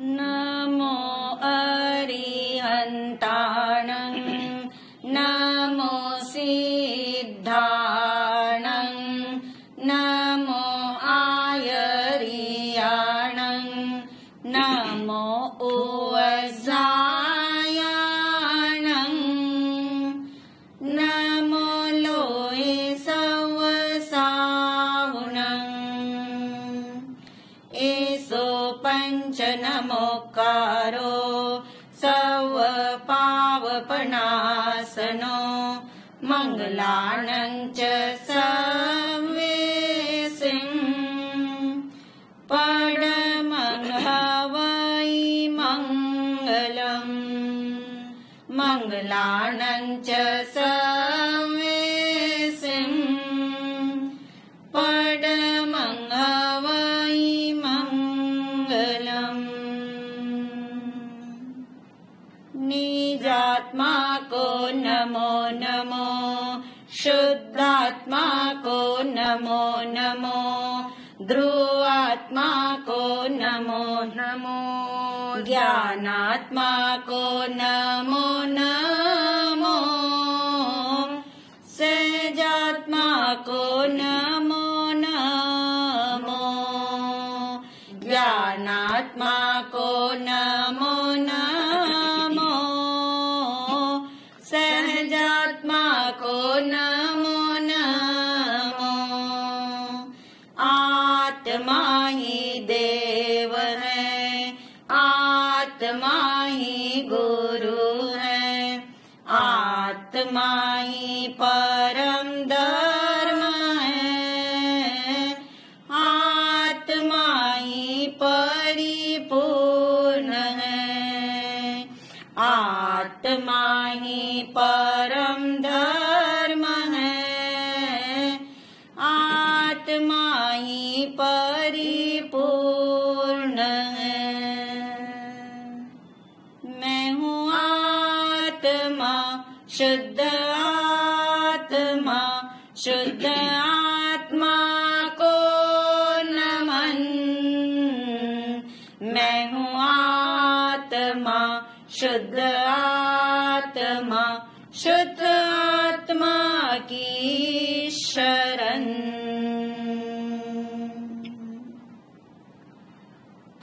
नमो अरिहन्ताणं नमो सिद्धाणं नमो आयर्याणं नमो उवजायाणं नमो लोहे सवसावुणं एसो पंच नमोकारो सव पावपनासनो मंगलानं च सवेसिं परमं हवै मंगलम् मंगलानं च सवेसिं परमं हवै मंगलम् निजात्मा को नमो नमो शुद्धात्मा को नमो नमो ध्रुवात्मा को नमो नमो ज्ञानात्मा को नमो नमो सहजात्मा को नमो नमो ज्ञानात्मा को नमो नमो सहजात्मा को नमो नमो आत्मा ही देव है आत्मा ही गुरु है आत्मा ही परम धर्म है आत्मा ही परिपूर्ण है आत्मा ही परम धर्म है आत्मा ही परिपूर्ण है मैं हूँ आत्मा शुद्ध आत्मा को नमन मैं हूँ आत्मा शुद्ध आत्मा की शरण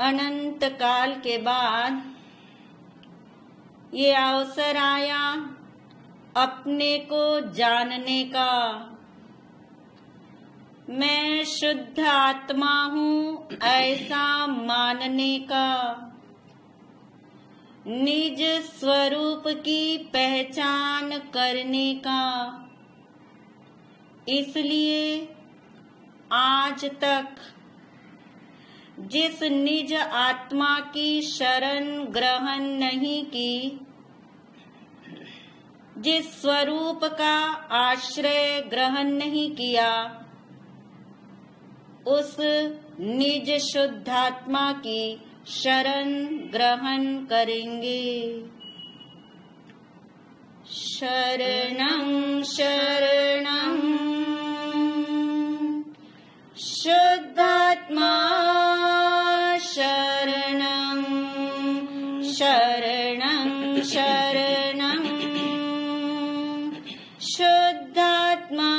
अनंत काल के बाद ये अवसर आया अपने को जानने का मैं शुद्ध आत्मा हूँ ऐसा मानने का निज स्वरूप की पहचान करने का इसलिए आज तक जिस निज आत्मा की शरण ग्रहण नहीं की जिस स्वरूप का आश्रय ग्रहण नहीं किया उस निज शुद्धात्मा की शरण ग्रहण करेंगे शरणं शरणं शुद्धात्मा शरणं शरणं शरणं शुद्धात्मा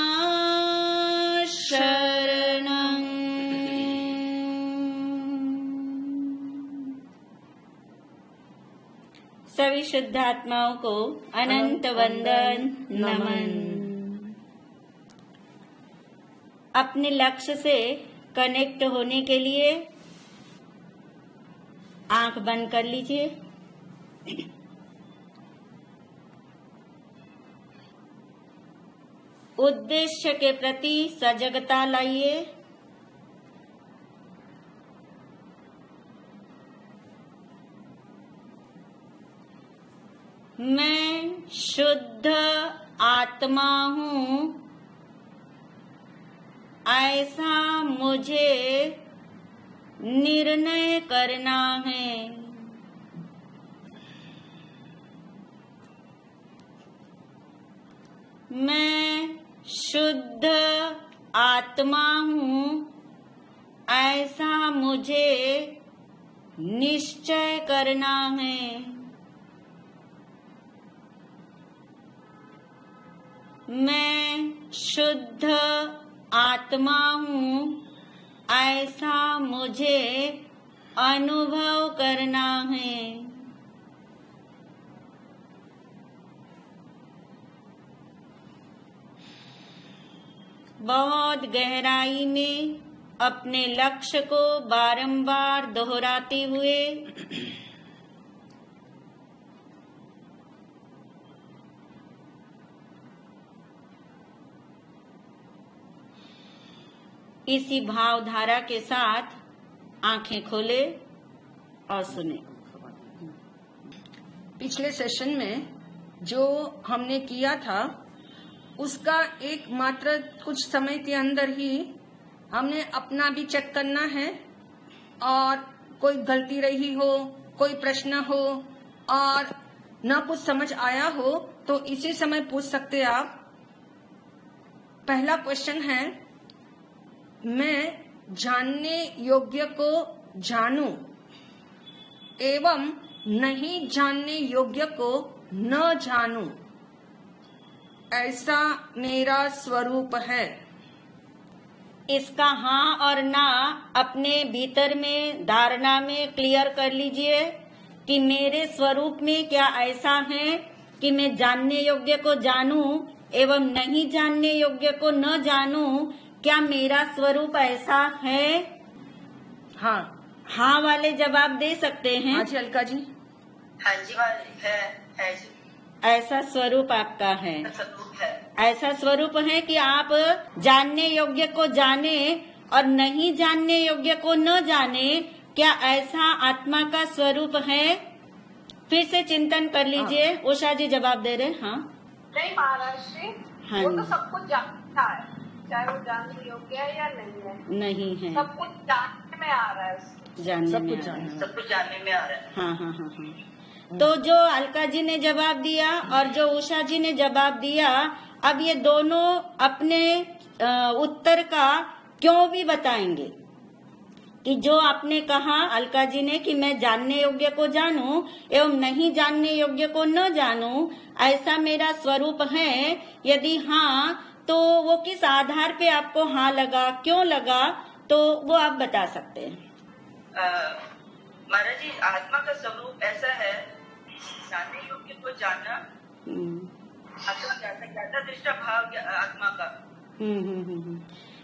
शरणं सभी शुद्धात्माओं को अनंत वंदन नमन। अपने लक्ष्य से कनेक्ट होने के लिए आंख बंद कर लीजिए। उद्देश्य के प्रति सजगता लाइए। मैं शुद्ध आत्मा हूँ ऐसा मुझे निर्णय करना है। मैं शुद्ध आत्मा हूँ ऐसा मुझे निश्चय करना है। मैं शुद्ध आत्मा हूँ, ऐसा मुझे अनुभव करना है। बहुत गहराई में अपने लक्ष्य को बारंबार दोहराते हुए इसी भावधारा के साथ आंखें खोले और सुने। पिछले सेशन में जो हमने किया था उसका एकमात्र कुछ समय के अंदर ही हमने अपना भी चेक करना है, और कोई गलती रही हो, कोई प्रश्न हो और न कुछ समझ आया हो तो इसी समय पूछ सकते आप। पहला क्वेश्चन है, मैं जानने योग्य को जानूं एवं नहीं जानने योग्य को न जानूं, ऐसा मेरा स्वरूप है। इसका हाँ और ना अपने भीतर में धारणा में क्लियर कर लीजिए कि मेरे स्वरूप में क्या ऐसा है कि मैं जानने योग्य को जानूं एवं नहीं जानने योग्य को न जानूं। क्या मेरा स्वरूप ऐसा है? हाँ, हाँ वाले जवाब दे सकते हैं। हाँ जी अलका जी। हाँ जी है जी। ऐसा स्वरूप आपका है। स्वरूप है। ऐसा स्वरूप है कि आप जानने योग्य को जाने और नहीं जानने योग्य को न जाने। क्या ऐसा आत्मा का स्वरूप है? फिर से चिंतन कर लीजिए। उषा जी जवाब दे रहे। हाँ नहीं महाराज जी, हाँ वो तो सब कुछ जानता है, चाहे वो जानने योग्य है या नहीं है। नहीं है, सब कुछ जानने में आ रहा है उसको। जानने सब में कुछ आ रहा है। सब कुछ जानने में आ रहा है। हाँ हाँ हाँ हाँ। तो जो अलका जी ने जवाब दिया और जो उषा जी ने जवाब दिया, अब ये दोनों अपने उत्तर का क्यों भी बताएंगे कि जो आपने कहा अलका जी ने कि मैं जानने योग्य को जानूं एवं नहीं जानने योग्य को न जानूं, ऐसा मेरा स्वरूप है। यदि हाँ तो वो किस आधार पे आपको हाँ लगा, क्यों लगा, तो वो आप बता सकते हैं। महाराज जी, आत्मा का स्वरूप ऐसा है, जानने योग्य को जानना, ज्ञाता दृष्टा भाव आत्मा का।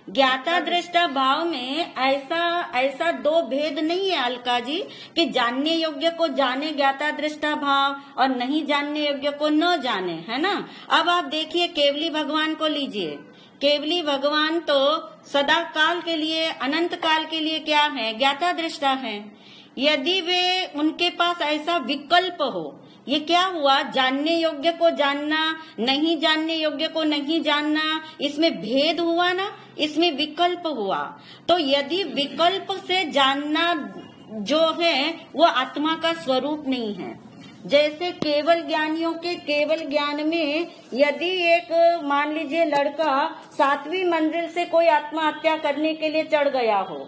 ज्ञाता दृष्टा भाव में ऐसा दो भेद नहीं है अलका जी कि जानने योग्य को जाने ज्ञाता दृष्टा भाव और नहीं जानने योग्य को न जाने, है ना। अब आप देखिए केवली भगवान को लीजिए। केवली भगवान तो सदा काल के लिए, अनंत काल के लिए क्या है? ज्ञाता दृष्टा है। यदि वे उनके पास ऐसा विकल्प हो, ये क्या हुआ? जानने योग्य को जानना, नहीं जानने योग्य को नहीं जानना, इसमें भेद हुआ ना, इसमें विकल्प हुआ। तो यदि विकल्प से जानना जो है वो आत्मा का स्वरूप नहीं है। जैसे केवल ज्ञानियों के केवल ज्ञान में यदि एक मान लीजिए लड़का 7वीं मंजिल से कोई आत्महत्या करने के लिए चढ़ गया हो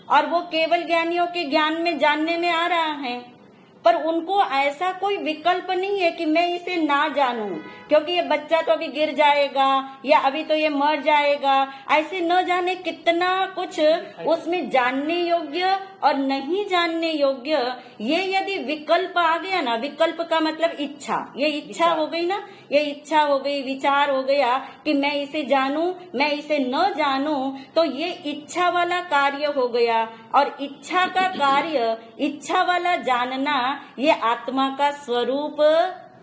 और वो केवल ज्ञानियों के ज्ञान में जानने में आ रहा है, पर उनको ऐसा कोई विकल्प नहीं है कि मैं इसे ना जानूं क्योंकि ये बच्चा तो अभी गिर जाएगा या अभी तो ये मर जाएगा। ऐसे न जाने कितना कुछ उसमें जानने योग्य और नहीं जानने योग्य। ये यदि विकल्प आ गया ना, विकल्प का मतलब इच्छा, ये इच्छा हो गई ना, ये इच्छा हो गई, विचार हो गया कि मैं इसे जानूं, मैं इसे न जानूं, तो ये इच्छा वाला कार्य हो गया। और इच्छा का कार्य, इच्छा वाला जानना, ये आत्मा का स्वरूप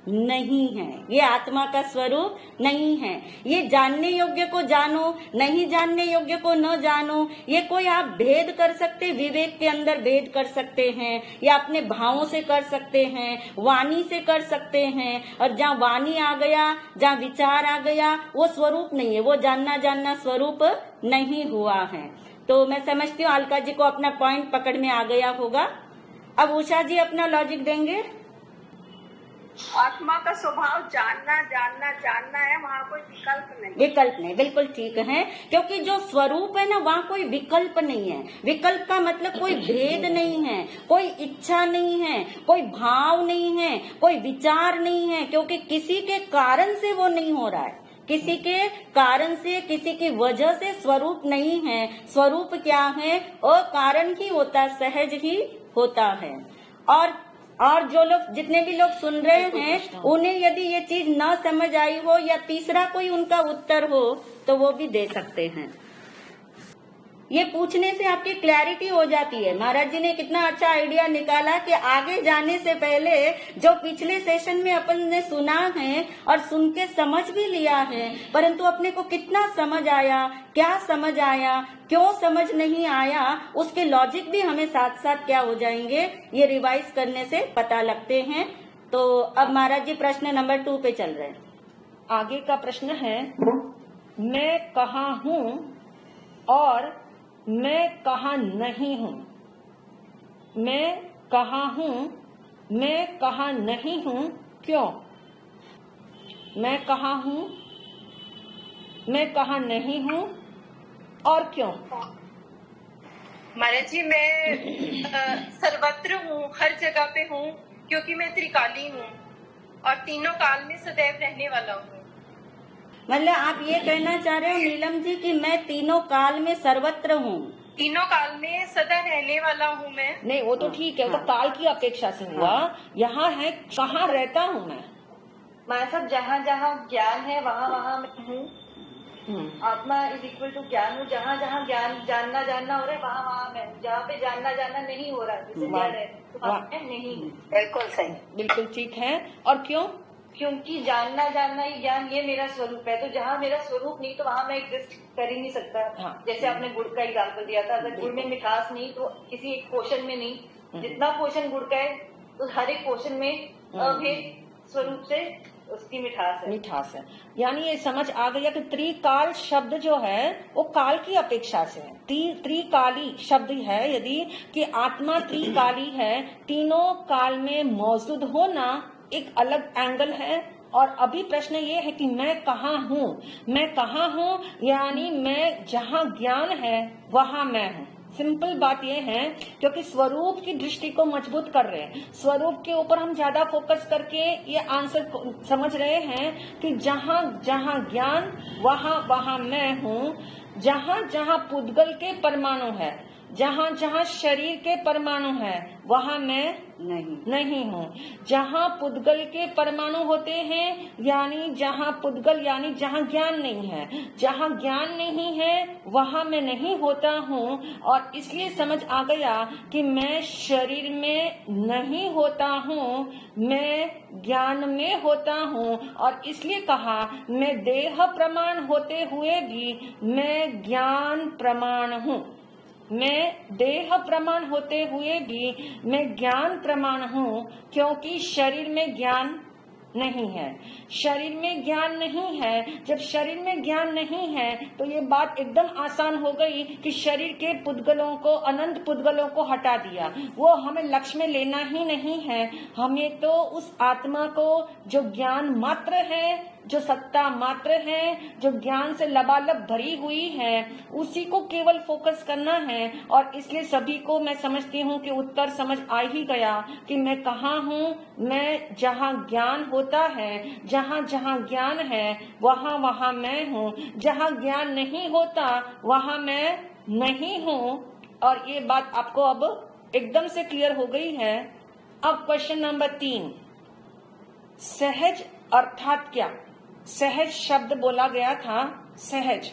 नहीं है। ये आत्मा का स्वरूप नहीं है। ये जानने योग्य को जानो, नहीं जानने योग्य को न जानो, ये कोई आप भेद कर सकते, विवेक के अंदर भेद कर सकते हैं या अपने भावों से कर सकते हैं, वाणी से कर सकते हैं। और जहाँ वाणी आ गया, जहाँ विचार आ गया, वो स्वरूप नहीं है, वो जानना स्वरूप नहीं हुआ है। तो मैं समझती हूँ अलका जी को अपना पॉइंट पकड़ में आ गया होगा। अब उषा जी अपना लॉजिक देंगे। आत्मा का स्वभाव जानना जानना जानना है, वहाँ कोई विकल्प नहीं। विकल्प नहीं, बिल्कुल ठीक है, क्योंकि जो स्वरूप है ना वहाँ कोई विकल्प नहीं है। विकल्प का मतलब कोई भेद नहीं है, कोई इच्छा नहीं है, कोई भाव नहीं है, कोई विचार नहीं है, क्योंकि किसी के कारण से वो नहीं हो रहा है। किसी के कारण से, किसी की वजह से स्वरूप नहीं है। स्वरूप क्या है? अकारण ही होता, सहज ही होता है। और जो लोग, जितने भी लोग सुन रहे हैं, उन्हें यदि ये चीज न समझ आई हो या तीसरा कोई उनका उत्तर हो तो वो भी दे सकते हैं। ये पूछने से आपकी क्लैरिटी हो जाती है। महाराज जी ने कितना अच्छा आइडिया निकाला कि आगे जाने से पहले जो पिछले सेशन में अपन ने सुना है और सुन के समझ भी लिया है, परंतु अपने को कितना समझ आया, क्या समझ आया, क्यों समझ नहीं आया, उसके लॉजिक भी हमें साथ साथ क्या हो जाएंगे, ये रिवाइज करने से पता लगते हैं। तो अब महाराज जी प्रश्न नंबर 2 पे चल रहे हैं। आगे का प्रश्न है, मैं कहाँ हूँ और मैं कहाँ नहीं हूँ। मैं कहाँ हूँ, मैं कहाँ नहीं हूँ, क्यों? मैं कहाँ हूँ, मैं कहाँ नहीं हूँ और क्यों? महाराज जी, मैं सर्वत्र हूँ, हर जगह पे हूँ, क्योंकि मैं त्रिकाली हूँ और तीनों काल में सदैव रहने वाला हूँ। मतलब आप ये कहना चाह रहे हो नीलम जी कि मैं तीनों काल में सर्वत्र हूँ? तीनों काल में सदा रहने वाला हूँ मैं। नहीं, वो तो ठीक है, वो तो काल की अपेक्षा से हुआ। यहाँ है कहाँ रहता हूँ मैं सब जहाँ जहाँ ज्ञान है वहाँ वहाँ मैं हूँ। आत्मा इज इक्वल टू ज्ञान हूँ। जहाँ जहाँ ज्ञान जानना जानना हो रहा है वहाँ वहाँ मैं हूँ। जहाँ पे जानना जानना नहीं हो रहा है, जैसे जड़ है, तो वहाँ मैं नहीं हूँ। बिल्कुल सही, बिल्कुल ठीक है। और क्यों? क्योंकि जानना जानना ही ज्ञान, ये मेरा स्वरूप है। तो जहाँ मेरा स्वरूप नहीं तो वहाँ मैं एग्जिस्ट कर ही नहीं सकता। हाँ। जैसे आपने गुड़ का एग्जाम्पल दिया था, अगर गुड़ में मिठास नहीं तो किसी एक पोषण में नहीं। जितना पोषण गुड़ का है तो हर एक पोषण में अभेद स्वरूप से उसकी मिठास है। मिठास है। यानी ये समझ आ गया कि त्रिकाल शब्द जो है वो काल की अपेक्षा से है। त्रिकाली शब्द है, यदि कि आत्मा त्रिकाली है, तीनों काल में मौजूद होना एक अलग एंगल है। और अभी प्रश्न ये है कि मैं कहाँ हूँ। मैं कहाँ हूँ यानी मैं जहाँ ज्ञान है वहाँ मैं हूँ। सिंपल बात ये है, क्योंकि स्वरूप की दृष्टि को मजबूत कर रहे हैं, स्वरूप के ऊपर हम ज्यादा फोकस करके ये आंसर समझ रहे हैं कि जहाँ जहाँ ज्ञान वहाँ वहाँ मैं हूँ। जहाँ जहाँ पुद्गल के परमाणु है, जहाँ जहाँ शरीर के परमाणु है, वहाँ मैं नहीं हूँ। जहाँ पुद्गल के परमाणु होते हैं यानी जहाँ पुद्गल यानी जहाँ ज्ञान नहीं है, जहाँ ज्ञान नहीं है वहाँ मैं नहीं होता हूँ। और इसलिए समझ आ गया कि मैं शरीर में नहीं होता हूँ, मैं ज्ञान में होता हूँ। और इसलिए कहा मैं देह प्रमाण होते हुए भी मैं ज्ञान प्रमाण हूँ। मैं देह प्रमाण होते हुए भी मैं ज्ञान प्रमाण हूँ, क्योंकि शरीर में ज्ञान नहीं है। शरीर में ज्ञान नहीं है। जब शरीर में ज्ञान नहीं है तो ये बात एकदम आसान हो गई कि शरीर के पुद्गलों को, अनंत पुद्गलों को हटा दिया। वो हमें लक्ष्य में लेना ही नहीं है। हमें तो उस आत्मा को जो ज्ञान मात्र है, जो सत्ता मात्र है, जो ज्ञान से लबालब भरी हुई है, उसी को केवल फोकस करना है। और इसलिए सभी को मैं समझती हूँ कि उत्तर समझ आ ही गया कि मैं कहाँ हूँ। मैं जहाँ ज्ञान होता है, जहाँ जहाँ ज्ञान है वहाँ वहाँ मैं हूँ। जहाँ ज्ञान नहीं होता वहाँ मैं नहीं हूँ। और ये बात आपको अब एकदम से क्लियर हो गई है। अब क्वेश्चन नंबर 3, सहज अर्थात क्या? सहज शब्द बोला गया था, सहज,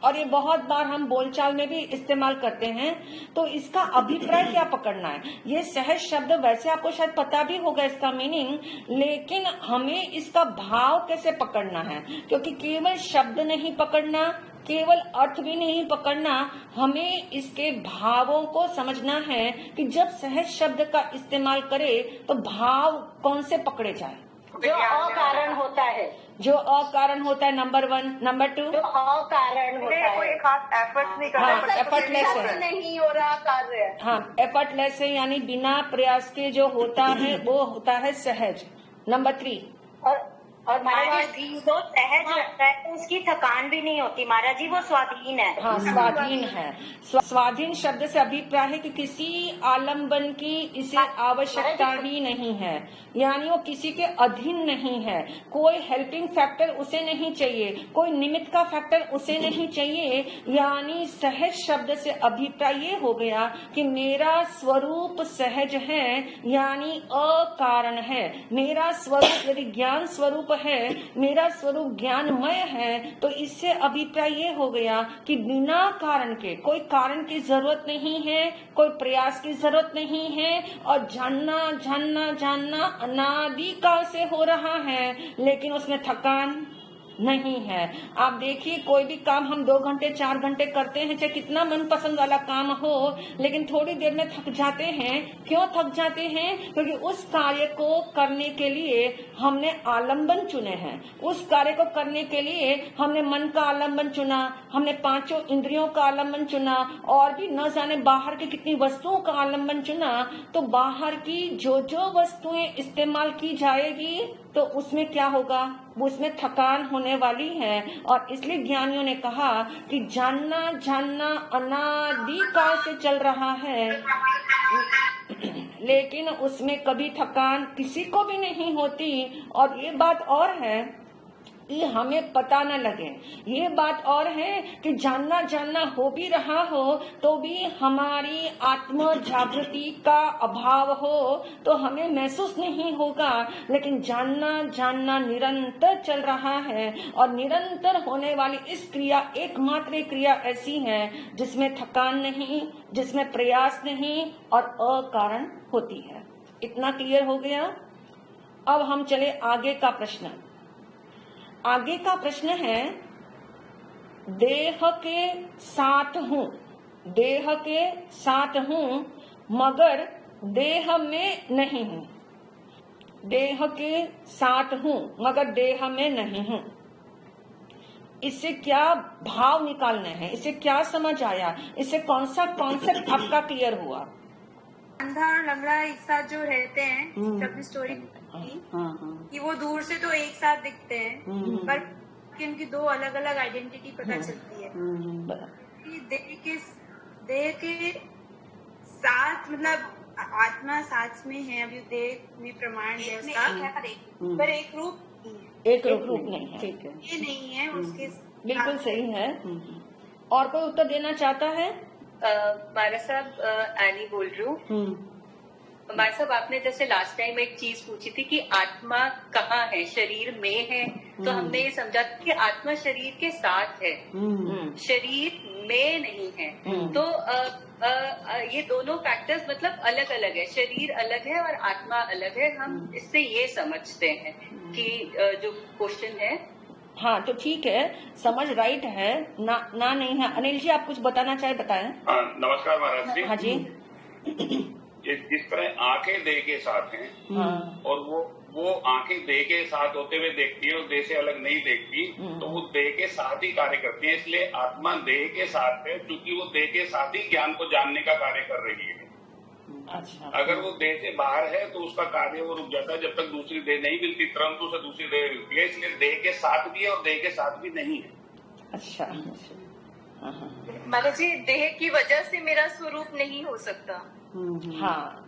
और ये बहुत बार हम बोलचाल में भी इस्तेमाल करते हैं। तो इसका अभिप्राय क्या पकड़ना है? ये सहज शब्द वैसे आपको शायद पता भी होगा इसका मीनिंग, लेकिन हमें इसका भाव कैसे पकड़ना है? क्योंकि केवल शब्द नहीं पकड़ना, केवल अर्थ भी नहीं पकड़ना, हमें इसके भावों को समझना है कि जब सहज शब्द का इस्तेमाल करे तो भाव कौन से पकड़े जाए। जो अकारण होता है, जो अकारण होता है, नंबर 1। नंबर 2, जो अकारण होता है, कोई खास एफर्ट नहीं कर हाँ, रहा, एफर्टलेस है। नहीं हो रहा कार्य है। हाँ, एफर्टलेस है, यानी बिना प्रयास के जो होता है वो होता है सहज। नंबर 3, और महाराज जी जो सहज होता है तो उसकी थकान भी नहीं होती महाराज जी, वो स्वाधीन है। हाँ, स्वाधीन है। स्वाधीन शब्द से अभिप्राय है कि किसी आलम्बन की इसे आवश्यकता ही नहीं है, यानी वो किसी के अधीन नहीं है, कोई हेल्पिंग फैक्टर उसे नहीं चाहिए, कोई निमित्त का फैक्टर उसे नहीं चाहिए। यानी सहज शब्द से अभिप्राय ये हो गया कि मेरा स्वरूप सहज है, यानी अकारण है। मेरा स्वरूप यदि ज्ञान स्वरूप है, मेरा स्वरूप ज्ञानमय है, तो इससे अभिप्राय ये हो गया कि बिना कारण के, कोई कारण की जरूरत नहीं है, कोई प्रयास की जरूरत नहीं है, और जानना जानना जानना अनादिकाल से हो रहा है, लेकिन उसमें थकान नहीं है। आप देखिए, कोई भी काम हम 2 घंटे 4 घंटे करते हैं, चाहे कितना मनपसंद वाला काम हो, लेकिन थोड़ी देर में थक जाते हैं। क्यों थक जाते हैं? क्योंकि उस कार्य को करने के लिए हमने आलंबन चुने हैं, उस कार्य को करने के लिए हमने मन का आलंबन चुना, हमने 5 इंद्रियों का आलंबन चुना, और भी न जाने बाहर की कितनी वस्तुओं का आलंबन चुना। तो बाहर की जो जो वस्तुएं इस्तेमाल की जाएगी तो उसमें क्या होगा? उसमें थकान होने वाली है। और इसलिए ज्ञानियों ने कहा कि जानना जानना अनादिकाल से चल रहा है, लेकिन उसमें कभी थकान किसी को भी नहीं होती। और ये बात और है कि हमें पता न लगे, ये बात और है कि जानना जानना हो भी रहा हो तो भी हमारी आत्म जागृति का अभाव हो तो हमें महसूस नहीं होगा, लेकिन जानना जानना निरंतर चल रहा है। और निरंतर होने वाली इस क्रिया एकमात्र क्रिया ऐसी है जिसमें थकान नहीं, जिसमें प्रयास नहीं और अकारण होती है। इतना क्लियर हो गया? अब हम चले आगे का प्रश्न। आगे का प्रश्न है, देह के साथ हूँ, देह के साथ हूँ मगर देह में नहीं हूँ, देह के साथ हूँ मगर देह में नहीं हूँ। इससे क्या भाव निकालना है? इससे क्या समझ आया? इससे कौन सा कॉन्सेप्ट आपका क्लियर हुआ? अंधा और लंगड़ा एक साथ जो रहते हैं, जब स्टोरी कि वो दूर से तो एक साथ दिखते हैं, पर कि उनकी 2 अलग अलग आइडेंटिटी पता चलती है। कि देह के साथ, मतलब आत्मा साथ में है, अभी देह में प्रमाण है उसका, पर एक रूप नहीं है। ठीक है, ये नहीं है उसके। बिल्कुल सही है। और कोई उत्तर देना चाहता है? मारा साहब, एनी बोल रही हूँ। मारा साहब, आपने जैसे लास्ट टाइम एक चीज पूछी थी कि आत्मा कहाँ है, शरीर में है, तो हमने ये समझा था कि आत्मा शरीर के साथ है, शरीर में नहीं है। तो ये दोनों फैक्टर्स मतलब अलग अलग है, शरीर अलग है और आत्मा अलग है। हम इससे ये समझते हैं कि जो क्वेश्चन है। हाँ, तो ठीक है, समझ राइट है ना नहीं है। अनिल जी, आप कुछ बताना चाहे बताएं। नमस्कार महाराज जी। हाँ जी। जिस तरह आंखें देह के साथ हैं और वो आंखें देह के साथ होते हुए देखती है और देह से अलग नहीं देखती, तो वो देह के साथ ही कार्य करती है। इसलिए आत्मा देह के साथ है, क्योंकि वो देह के साथ ही ज्ञान को जानने का कार्य कर रही है। अच्छा। अगर वो देह से बाहर है तो उसका कार्य वो रुक जाता है जब तक दूसरी देह नहीं मिलती, तुरंत उसे दूसरी देह मिलती है। इसलिए देह के साथ भी है और देह के साथ भी नहीं है। अच्छा। महाराज जी, देह की वजह से मेरा स्वरूप नहीं हो सकता। हाँ,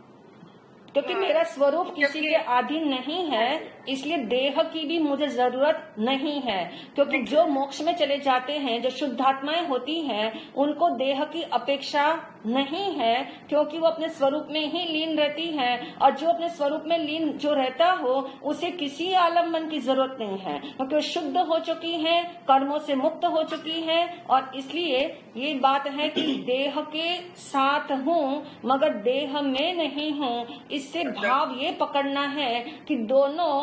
क्योंकि मेरा स्वरूप किसी के अधीन नहीं है, इसलिए देह की भी मुझे जरूरत नहीं है। क्योंकि जो मोक्ष में चले जाते हैं, जो शुद्धात्माएं होती हैं, उनको देह की अपेक्षा नहीं है, क्योंकि वो अपने स्वरूप में ही लीन रहती है। और जो अपने स्वरूप में लीन जो रहता हो, उसे किसी आलम्बन की जरूरत नहीं है, क्योंकि वो शुद्ध हो चुकी है, कर्मों से मुक्त हो चुकी है। और इसलिए ये बात है कि देह के साथ हूँ मगर देह में नहीं हूँ। इससे भाव ये पकड़ना है कि दोनों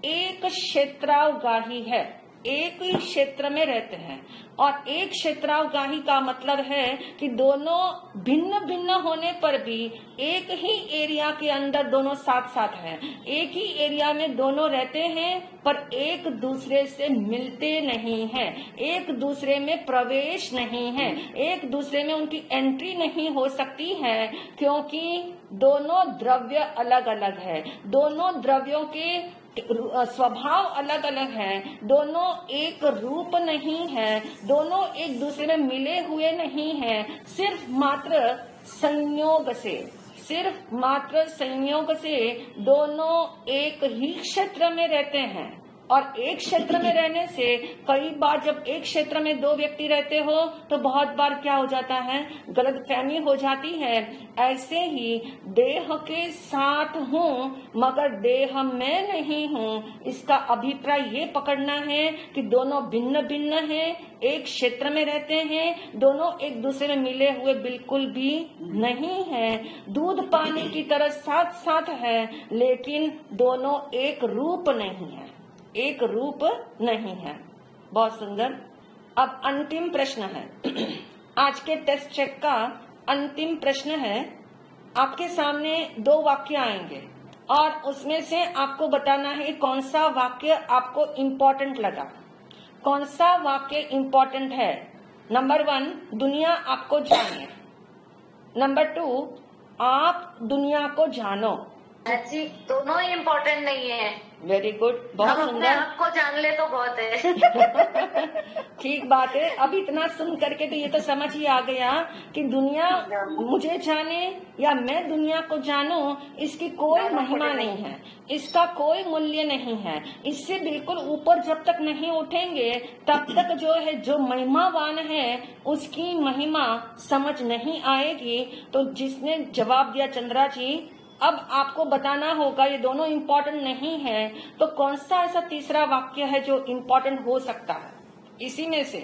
एक क्षेत्रावगाही है, एक ही क्षेत्र में रहते हैं। और एक क्षेत्रावगाही का मतलब है कि दोनों भिन्न भिन्न होने पर भी एक ही एरिया के अंदर दोनों साथ साथ हैं, एक ही एरिया में दोनों रहते हैं, पर एक दूसरे से मिलते नहीं हैं, एक दूसरे में प्रवेश नहीं है, एक दूसरे में उनकी एंट्री नहीं हो सकती है, क्योंकि दोनों द्रव्य अलग अलग है, दोनों द्रव्यों के स्वभाव अलग अलग है, दोनों एक रूप नहीं है, दोनों एक दूसरे में मिले हुए नहीं है, सिर्फ मात्र संयोग से दोनों एक ही क्षेत्र में रहते हैं। और एक क्षेत्र में रहने से कई बार जब एक क्षेत्र में दो व्यक्ति रहते हो तो बहुत बार क्या हो जाता है, गलतफहमी हो जाती है। ऐसे ही देह के साथ हूँ मगर देह में नहीं हूँ, इसका अभिप्राय ये पकड़ना है कि दोनों भिन्न भिन्न हैं, एक क्षेत्र में रहते हैं, दोनों एक दूसरे में मिले हुए बिल्कुल भी नहीं है, दूध पानी की तरह साथ साथ है, लेकिन दोनों एक रूप नहीं है, एक रूप नहीं है। बहुत सुंदर। अब अंतिम प्रश्न है आज के टेस्ट चेक का अंतिम प्रश्न है। आपके सामने 2 वाक्य आएंगे और उसमें से आपको बताना है कौन सा वाक्य आपको इम्पोर्टेंट लगा, कौन सा वाक्य इम्पोर्टेंट है। नंबर 1, दुनिया आपको जाने। नंबर 2, आप दुनिया को जानो। जी, दोनों ही इम्पोर्टेंट नहीं है। वेरी गुड, बहुत हम सुंदर। अपने आप को जान ले तो बहुत है। ठीक बात है। अब इतना सुन करके तो ये तो समझ ही आ गया कि दुनिया मुझे जाने या मैं दुनिया को जानूं, इसकी कोई महिमा नहीं है, इसका कोई मूल्य नहीं है। इससे बिल्कुल ऊपर जब तक नहीं उठेंगे तब तक जो है, जो महिमावान है उसकी महिमा समझ नहीं आएगी। तो जिसने जवाब दिया चंद्रा जी, अब आपको बताना होगा ये दोनों इम्पोर्टेंट नहीं है, तो कौन सा ऐसा तीसरा वाक्य है जो इम्पोर्टेंट हो सकता है इसी में से।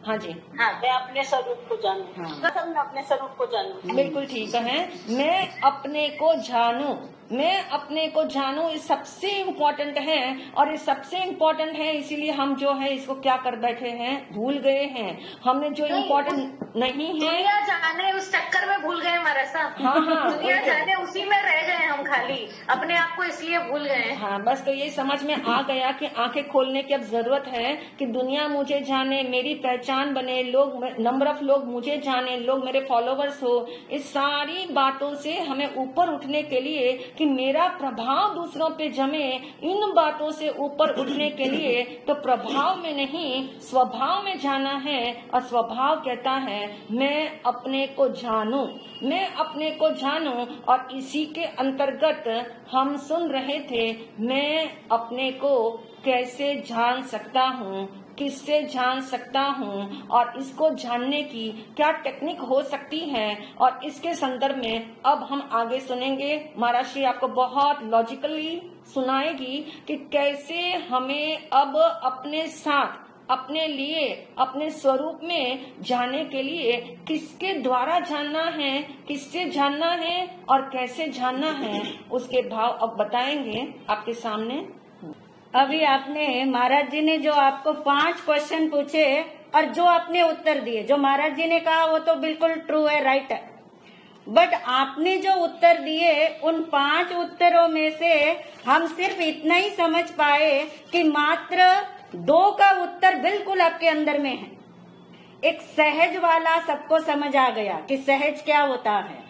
हाँ जी, हाँ, मैं अपने स्वरूप को जानूं। हाँ। मैं अपने स्वरूप को जानूं। बिल्कुल ठीक है। मैं अपने को जानूं, मैं अपने को जानूं, ये सबसे इम्पोर्टेंट है। और ये सबसे इम्पोर्टेंट है इसीलिए हम जो है इसको क्या कर बैठे हैं, भूल गए हैं। हमने जो इम्पोर्टेंट नहीं है, दुनिया जाने उस चक्कर में भूल गए हमारा साहब। हाँ, दुनिया जाने उसी में रह गए हम, खाली अपने आप को इसलिए भूल गए। हाँ, बस तो ये समझ में आ गया कि आंखें खोलने की अब जरूरत है कि दुनिया मुझे जाने, मेरी पहचान बने, लोग, नंबर ऑफ लोग मुझे जाने, लोग मेरे फॉलोवर्स हो। इस सारी बातों से हमें ऊपर उठने के लिए कि मेरा प्रभाव दूसरों पे जमे, इन बातों से ऊपर उठने के लिए तो प्रभाव में नहीं स्वभाव में जाना है। और स्वभाव कहता है मैं अपने को जानूं, मैं अपने को जानूं। और इसी के अंतर्गत हम सुन रहे थे, मैं अपने को कैसे जान सकता हूँ, किससे जान सकता हूँ, और इसको जानने की क्या टेक्निक हो सकती है। और इसके संदर्भ में अब हम आगे सुनेंगे। महाराष्ट्री आपको बहुत लॉजिकली सुनाएगी कि कैसे हमें अब अपने साथ, अपने लिए, अपने स्वरूप में जाने के लिए किसके द्वारा जानना है, किससे जानना है और कैसे जानना है, उसके भाव अब बताएंगे आपके सामने। अभी आपने, महाराज जी ने जो आपको 5 क्वेश्चन पूछे और जो आपने उत्तर दिए, जो महाराज जी ने कहा वो तो बिल्कुल ट्रू है, राइट है। बट आपने जो उत्तर दिए, उन 5 उत्तरों में से हम सिर्फ इतना ही समझ पाए कि मात्र 2 का उत्तर बिल्कुल आपके अंदर में है। एक सहज वाला सबको समझ आ गया कि सहज क्या होता है,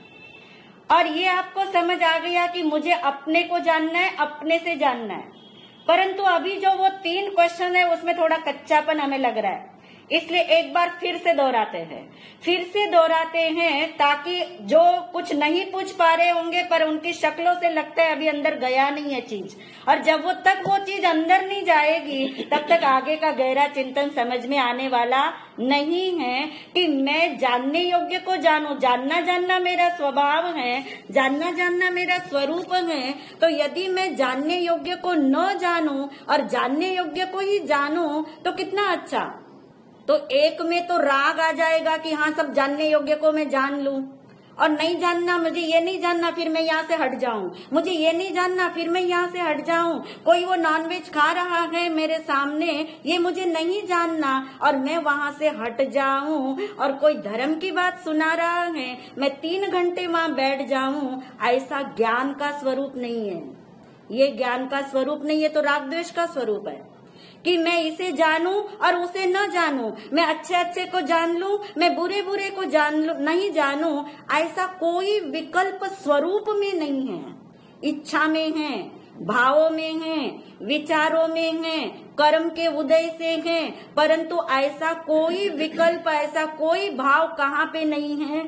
और ये आपको समझ आ गया कि मुझे अपने को जानना है, अपने से जानना है। परंतु अभी जो वो 3 क्वेश्चन है उसमें थोड़ा कच्चापन हमें लग रहा है, इसलिए एक बार फिर से दोहराते हैं ताकि जो कुछ नहीं पूछ पा रहे होंगे पर उनकी शक्लों से लगता है अभी अंदर गया नहीं है चीज, और जब वो चीज अंदर नहीं जाएगी तब तक आगे का गहरा चिंतन समझ में आने वाला नहीं है। कि मैं जानने योग्य को जानूं, जानना मेरा स्वभाव है, जानना मेरा स्वरूप है। तो यदि मैं जानने योग्य को न जानूं और जानने योग्य को ही जानूं तो कितना अच्छा। तो एक में तो राग आ जाएगा कि हाँ सब जानने योग्य को मैं जान लूं, और नहीं जानना, मुझे ये नहीं जानना फिर मैं यहाँ से हट जाऊं, मुझे ये नहीं जानना फिर मैं यहाँ से हट जाऊं। कोई वो नॉनवेज खा रहा है मेरे सामने, ये मुझे नहीं जानना और मैं वहां से हट जाऊं। और कोई धर्म की बात सुना रहा है, मैं 3 घंटे वहां बैठ जाऊं। ऐसा ज्ञान का स्वरूप नहीं है, ये ज्ञान का स्वरूप नहीं है, तो राग द्वेष का स्वरूप है। कि मैं इसे जानूं और उसे न जानूं, मैं अच्छे अच्छे को जान लूं, मैं बुरे बुरे को नहीं जानूं, ऐसा कोई विकल्प स्वरूप में नहीं है। इच्छा में है, भावों में है, विचारों में है, कर्म के उदय से है, परंतु ऐसा कोई विकल्प, ऐसा कोई भाव कहाँ पे नहीं है?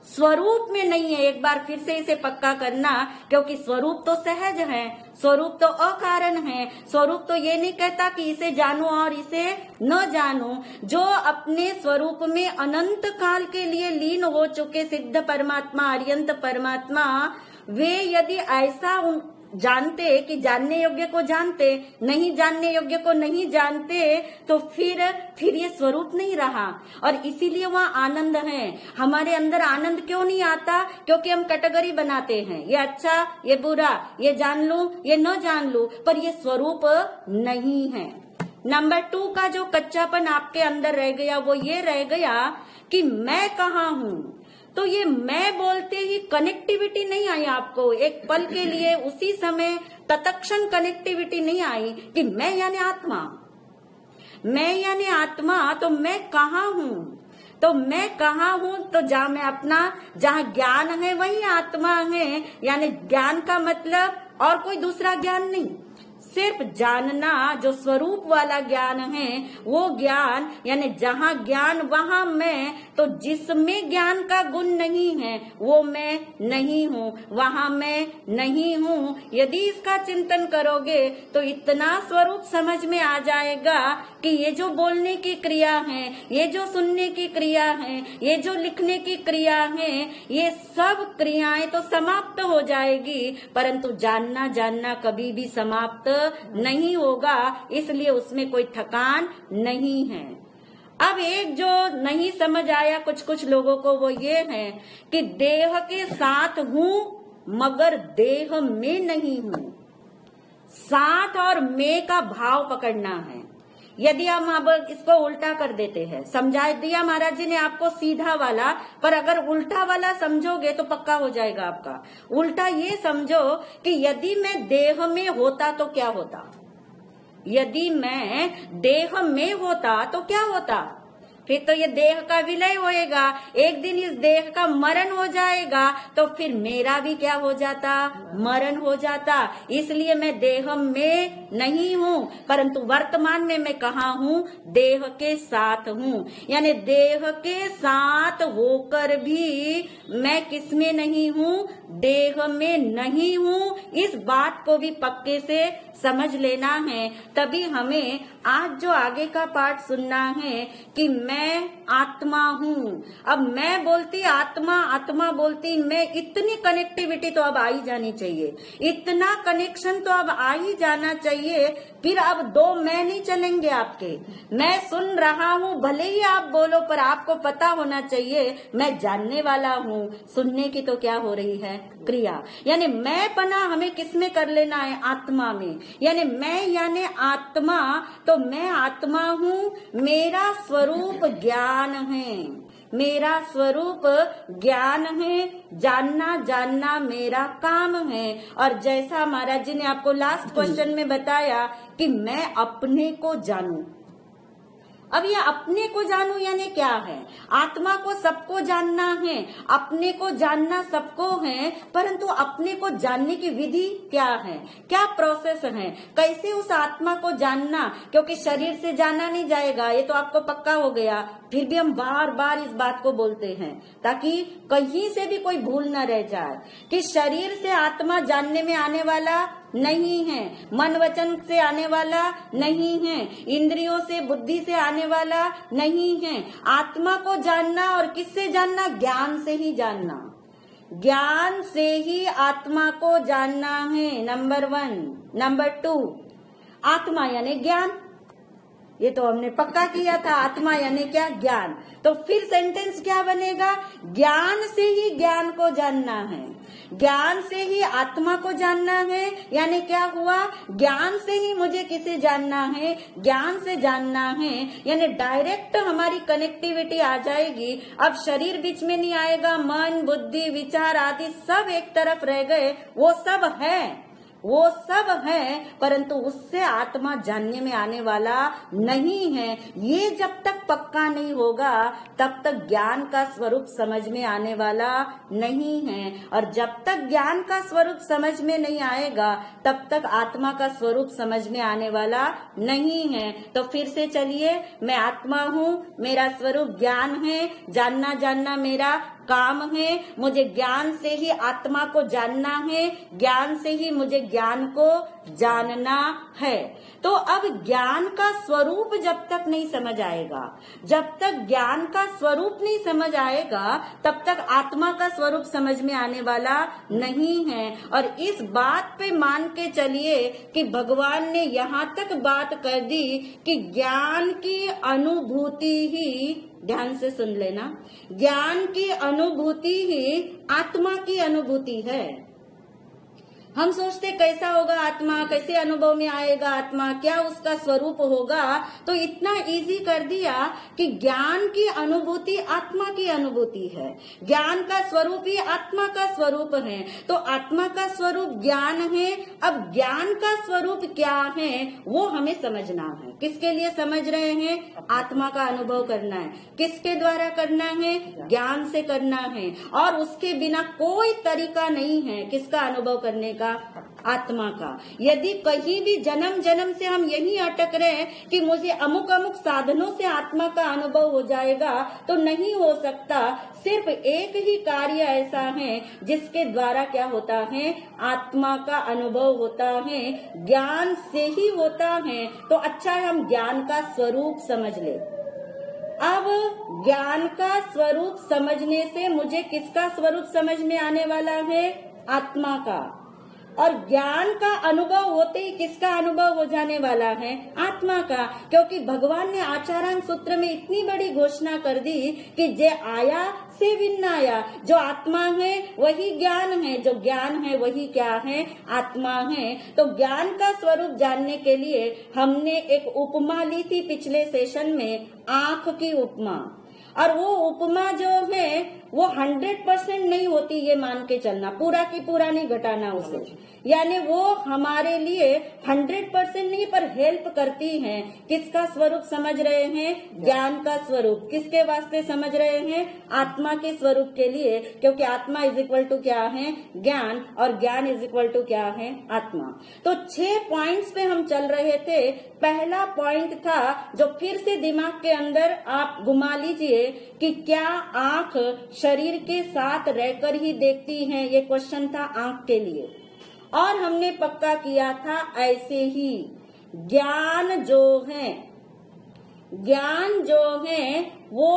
स्वरूप में नहीं है। एक बार फिर से इसे पक्का करना, क्योंकि स्वरूप तो सहज है, स्वरूप तो अकारण है, स्वरूप तो ये नहीं कहता कि इसे जानूं और इसे न जानूं। जो अपने स्वरूप में अनंत काल के लिए लीन हो चुके सिद्ध परमात्मा, अर्यंत परमात्मा, वे यदि ऐसा जानते कि जानने योग्य को जानते, नहीं जानने योग्य को नहीं जानते, तो फिर ये स्वरूप नहीं रहा। और इसीलिए वहाँ आनंद है। हमारे अंदर आनंद क्यों नहीं आता? क्योंकि हम कैटेगरी बनाते हैं, ये अच्छा, ये बुरा, ये जान लूं, ये न जान लूं, पर ये स्वरूप नहीं है। नंबर 2 का जो कच्चापन आपके अंदर रह गया, वो ये रह गया कि मैं कहाँ हूँ। तो ये मैं बोलते ही कनेक्टिविटी नहीं आई आपको, एक पल के लिए उसी समय तत्क्षण कनेक्टिविटी नहीं आई कि मैं यानी आत्मा, मैं यानी आत्मा। तो मैं कहाँ हूँ? तो मैं कहाँ हूँ? तो जहाँ ज्ञान है वही आत्मा है। यानी ज्ञान का मतलब और कोई दूसरा ज्ञान नहीं, सिर्फ जानना, जो स्वरूप वाला ज्ञान है वो ज्ञान। यानी जहाँ ज्ञान वहाँ मैं, तो जिसमें ज्ञान का गुण नहीं है वो मैं नहीं हूँ, वहाँ मैं नहीं हूँ। यदि इसका चिंतन करोगे तो इतना स्वरूप समझ में आ जाएगा कि ये जो बोलने की क्रिया है, ये जो सुनने की क्रिया है, ये जो लिखने की क्रिया है, ये सब क्रियाएं तो समाप्त हो जाएगी, परंतु जानना कभी भी समाप्त नहीं होगा। इसलिए उसमें कोई थकान नहीं है। अब एक जो नहीं समझ आया कुछ लोगों को, वो ये है कि देह के साथ हूँ मगर देह में नहीं हूँ। साथ और में का भाव पकड़ना है। यदि हम अब इसको उल्टा कर देते हैं, समझा दिया महाराज जी ने आपको सीधा वाला, पर अगर उल्टा वाला समझोगे तो पक्का हो जाएगा आपका। उल्टा ये समझो कि यदि मैं देह में होता तो क्या होता, यदि मैं देह में होता तो क्या होता? फिर तो ये देह का विलय होएगा, एक दिन इस देह का मरण हो जाएगा, तो फिर मेरा भी क्या हो जाता? मरण हो जाता। इसलिए मैं देह में नहीं हूँ, परंतु वर्तमान में मैं कहाँ हूँ? देह के साथ हूँ। यानी देह के साथ होकर भी मैं किसमें नहीं हूँ? देह में नहीं हूँ। इस बात को भी पक्के से समझ लेना है। तभी हमें आज जो आगे का पाठ सुनना है कि मैं आत्मा हूँ। अब मैं बोलती आत्मा, आत्मा बोलती मैं, इतनी कनेक्टिविटी तो अब आ ही जानी चाहिए, इतना कनेक्शन तो अब आ ही जाना चाहिए। फिर अब 2 मैं नहीं चलेंगे आपके। मैं सुन रहा हूँ, भले ही आप बोलो, पर आपको पता होना चाहिए मैं जानने वाला हूँ। सुनने की तो क्या हो रही है? क्रिया। यानी मैं पना हमें किसमें कर लेना है? आत्मा में। यानी मैं यानी आत्मा, तो मैं आत्मा हूँ, मेरा स्वरूप ज्ञान है, मेरा स्वरूप ज्ञान है, जानना मेरा काम है। और जैसा महाराज जी ने आपको लास्ट क्वेश्चन में बताया कि मैं अपने को जानूं। अब ये अपने को जानूं यानी क्या है? आत्मा को सबको जानना है, अपने को जानना सबको है, परंतु अपने को जानने की विधि क्या है, क्या प्रोसेस है, कैसे उस आत्मा को जानना? क्योंकि शरीर से जाना नहीं जाएगा, ये तो आपको पक्का हो गया। फिर भी हम बार बार इस बात को बोलते हैं ताकि कहीं से भी कोई भूल न रह जाए कि शरीर से आत्मा जानने में आने वाला नहीं है, मन वचन से आने वाला नहीं है, इंद्रियों से बुद्धि से आने वाला नहीं है। आत्मा को जानना और किससे जानना? ज्ञान से ही जानना, ज्ञान से ही आत्मा को जानना है। नंबर 1। नंबर 2, आत्मा यानी ज्ञान, ये तो हमने पक्का किया था। आत्मा यानी क्या? ज्ञान। तो फिर सेंटेंस क्या बनेगा? ज्ञान से ही ज्ञान को जानना है, ज्ञान से ही आत्मा को जानना है। यानी क्या हुआ? ज्ञान से ही मुझे किसे जानना है? ज्ञान से जानना है। यानी डायरेक्ट हमारी कनेक्टिविटी आ जाएगी। अब शरीर बीच में नहीं आएगा, मन बुद्धि विचार आदि सब एक तरफ रह गए, वो सब है, वो सब है, परंतु उससे आत्मा जानने में आने वाला नहीं है। ये जब तक पक्का नहीं होगा तब तक ज्ञान का स्वरूप समझ में आने वाला नहीं है, और जब तक ज्ञान का स्वरूप समझ में नहीं आएगा तब तक आत्मा का स्वरूप समझ में आने वाला नहीं है। तो फिर से चलिए, मैं आत्मा हूँ, मेरा स्वरूप ज्ञान है, जानना मेरा काम है, मुझे ज्ञान से ही आत्मा को जानना है, ज्ञान से ही मुझे ज्ञान को जानना है। तो अब ज्ञान का स्वरूप जब तक नहीं समझ आएगा, जब तक ज्ञान का स्वरूप नहीं समझ आएगा तब तक आत्मा का स्वरूप समझ में आने वाला नहीं है। और इस बात पे मान के चलिए कि भगवान ने यहाँ तक बात कर दी कि ज्ञान की अनुभूति ही, ध्यान से सुन लेना, ज्ञान की अनुभूति ही आत्मा की अनुभूति है। हम सोचते कैसा होगा आत्मा, कैसे अनुभव में आएगा आत्मा, क्या उसका स्वरूप होगा, तो इतना इजी कर दिया कि ज्ञान की अनुभूति आत्मा की अनुभूति है, ज्ञान का स्वरूप ही आत्मा का स्वरूप है। तो आत्मा का स्वरूप ज्ञान है। अब ज्ञान का स्वरूप क्या है वो हमें समझना है। किसके लिए समझ रहे हैं? आत्मा का अनुभव करना है। किसके द्वारा करना है? ज्ञान से करना है, और उसके बिना कोई तरीका नहीं है किसका अनुभव करने का? आत्मा का। यदि कहीं भी जन्म जन्म से हम यही अटक रहे हैं कि मुझे अमुक अमुक साधनों से आत्मा का अनुभव हो जाएगा, तो नहीं हो सकता। सिर्फ एक ही कार्य ऐसा है जिसके द्वारा क्या होता है? आत्मा का अनुभव होता है, ज्ञान से ही होता है। तो अच्छा है हम ज्ञान का स्वरूप समझ ले। अब ज्ञान का स्वरूप समझने से मुझे किसका स्वरूप समझ में आने वाला है? आत्मा का। और ज्ञान का अनुभव होते ही किसका अनुभव हो जाने वाला है? आत्मा का। क्योंकि भगवान ने आचारांग सूत्र में इतनी बड़ी घोषणा कर दी कि जे आया से भिन्न आया, जो आत्मा है वही ज्ञान है, जो ज्ञान है वही क्या है? आत्मा है। तो ज्ञान का स्वरूप जानने के लिए हमने एक उपमा ली थी पिछले सेशन में, आंख की उपमा। और वो उपमा जो है वो 100% नहीं होती, ये मान के चलना, पूरा की पूरा नहीं घटाना उसे। यानी वो हमारे लिए 100% नहीं, पर हेल्प करती है। किसका स्वरूप समझ रहे हैं? ज्ञान का स्वरूप। किसके वास्ते समझ रहे हैं? आत्मा के स्वरूप के लिए। क्योंकि आत्मा इज इक्वल टू क्या है? ज्ञान, और ज्ञान इज इक्वल टू क्या है? आत्मा। तो 6 पॉइंट्स पे हम चल रहे थे। पहला पॉइंट था जो फिर से दिमाग के अंदर आप घुमा लीजिए कि क्या आंख शरीर के साथ रहकर ही देखती है? ये क्वेश्चन था आंख के लिए। और हमने पक्का किया था ऐसे ही ज्ञान जो है, ज्ञान जो है वो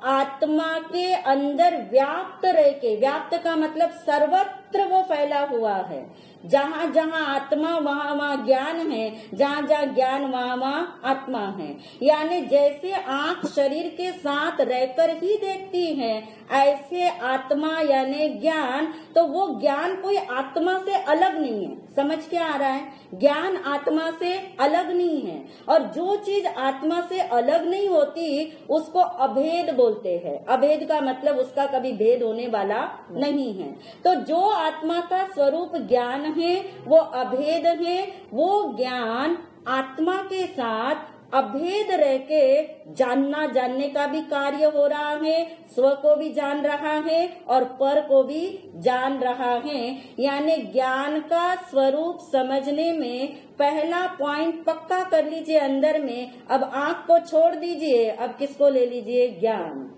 आत्मा के अंदर व्याप्त रह के, व्याप्त का मतलब सर्वत्र वो फैला हुआ है। जहाँ जहाँ आत्मा वहाँ वहाँ ज्ञान है, जहाँ जहाँ ज्ञान वहाँ वहाँ आत्मा है। यानी जैसे आँख शरीर के साथ रहकर ही देखती है, ऐसे आत्मा यानी ज्ञान, तो वो ज्ञान कोई आत्मा से अलग नहीं है। समझ क्या आ रहा है? ज्ञान आत्मा से अलग नहीं है, और जो चीज आत्मा से अलग नहीं होती उसको अभेद बोलते हैं। अभेद का मतलब उसका कभी भेद होने वाला नहीं है। तो जो आत्मा का स्वरूप ज्ञान है वो अभेद है। वो ज्ञान आत्मा के साथ अभेद रह के जानने का भी कार्य हो रहा है, स्व को भी जान रहा है और पर को भी जान रहा है। यानी ज्ञान का स्वरूप समझने में पहला पॉइंट पक्का कर लीजिए अंदर में। अब आंख को छोड़ दीजिए, अब किसको ले लीजिए? ज्ञान।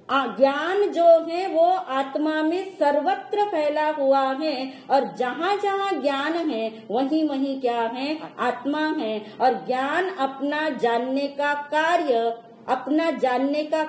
ज्ञान जो है वो आत्मा में सर्वत्र फैला हुआ है, और जहाँ जहाँ ज्ञान है वहीं वहीं क्या है? आत्मा है। और ज्ञान अपना जानने का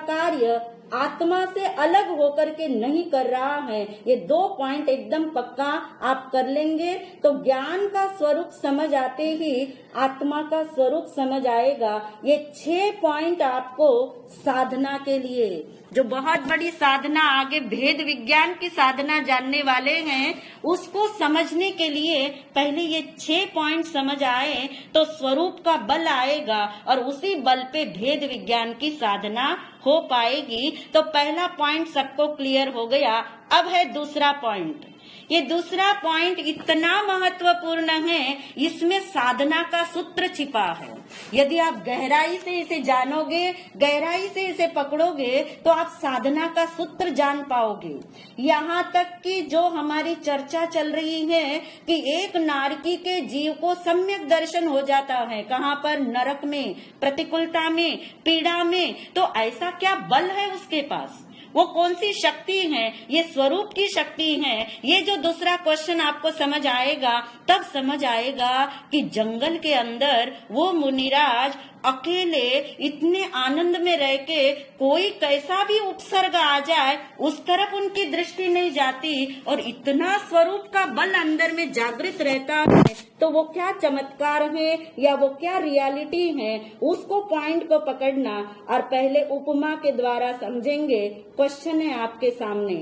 कार्य आत्मा से अलग होकर के नहीं कर रहा है। ये 2 पॉइंट एकदम पक्का आप कर लेंगे तो ज्ञान का स्वरूप समझ आते ही आत्मा का स्वरूप समझ आएगा। ये 6 पॉइंट आपको साधना के लिए, जो बहुत बड़ी साधना, आगे भेद विज्ञान की साधना जानने वाले हैं, उसको समझने के लिए पहले ये 6 पॉइंट समझ आए तो स्वरूप का बल आएगा, और उसी बल पे भेद विज्ञान की साधना हो पाएगी। तो पहला पॉइंट सबको क्लियर हो गया। अब है दूसरा पॉइंट। ये दूसरा पॉइंट इतना महत्वपूर्ण है, इसमें साधना का सूत्र छिपा है। यदि आप गहराई से इसे जानोगे, गहराई से इसे पकड़ोगे, तो आप साधना का सूत्र जान पाओगे। यहाँ तक कि जो हमारी चर्चा चल रही है कि एक नारकी के जीव को सम्यक दर्शन हो जाता है, कहाँ पर? नरक में, प्रतिकूलता में, पीड़ा में। तो ऐसा क्या बल है उसके पास? वो कौन सी शक्ति है? ये स्वरूप की शक्ति है। ये जो दूसरा क्वेश्चन आपको समझ आएगा, तब समझ आएगा कि जंगल के अंदर वो मुनिराज अकेले इतने आनंद में रह के कोई कैसा भी उपसर्ग आ जाए उस तरफ उनकी दृष्टि नहीं जाती, और इतना स्वरूप का बल अंदर में जागृत रहता है। तो वो क्या चमत्कार है या वो क्या रियलिटी है, उसको पॉइंट को पकड़ना और पहले उपमा के द्वारा समझेंगे। क्वेश्चन है आपके सामने,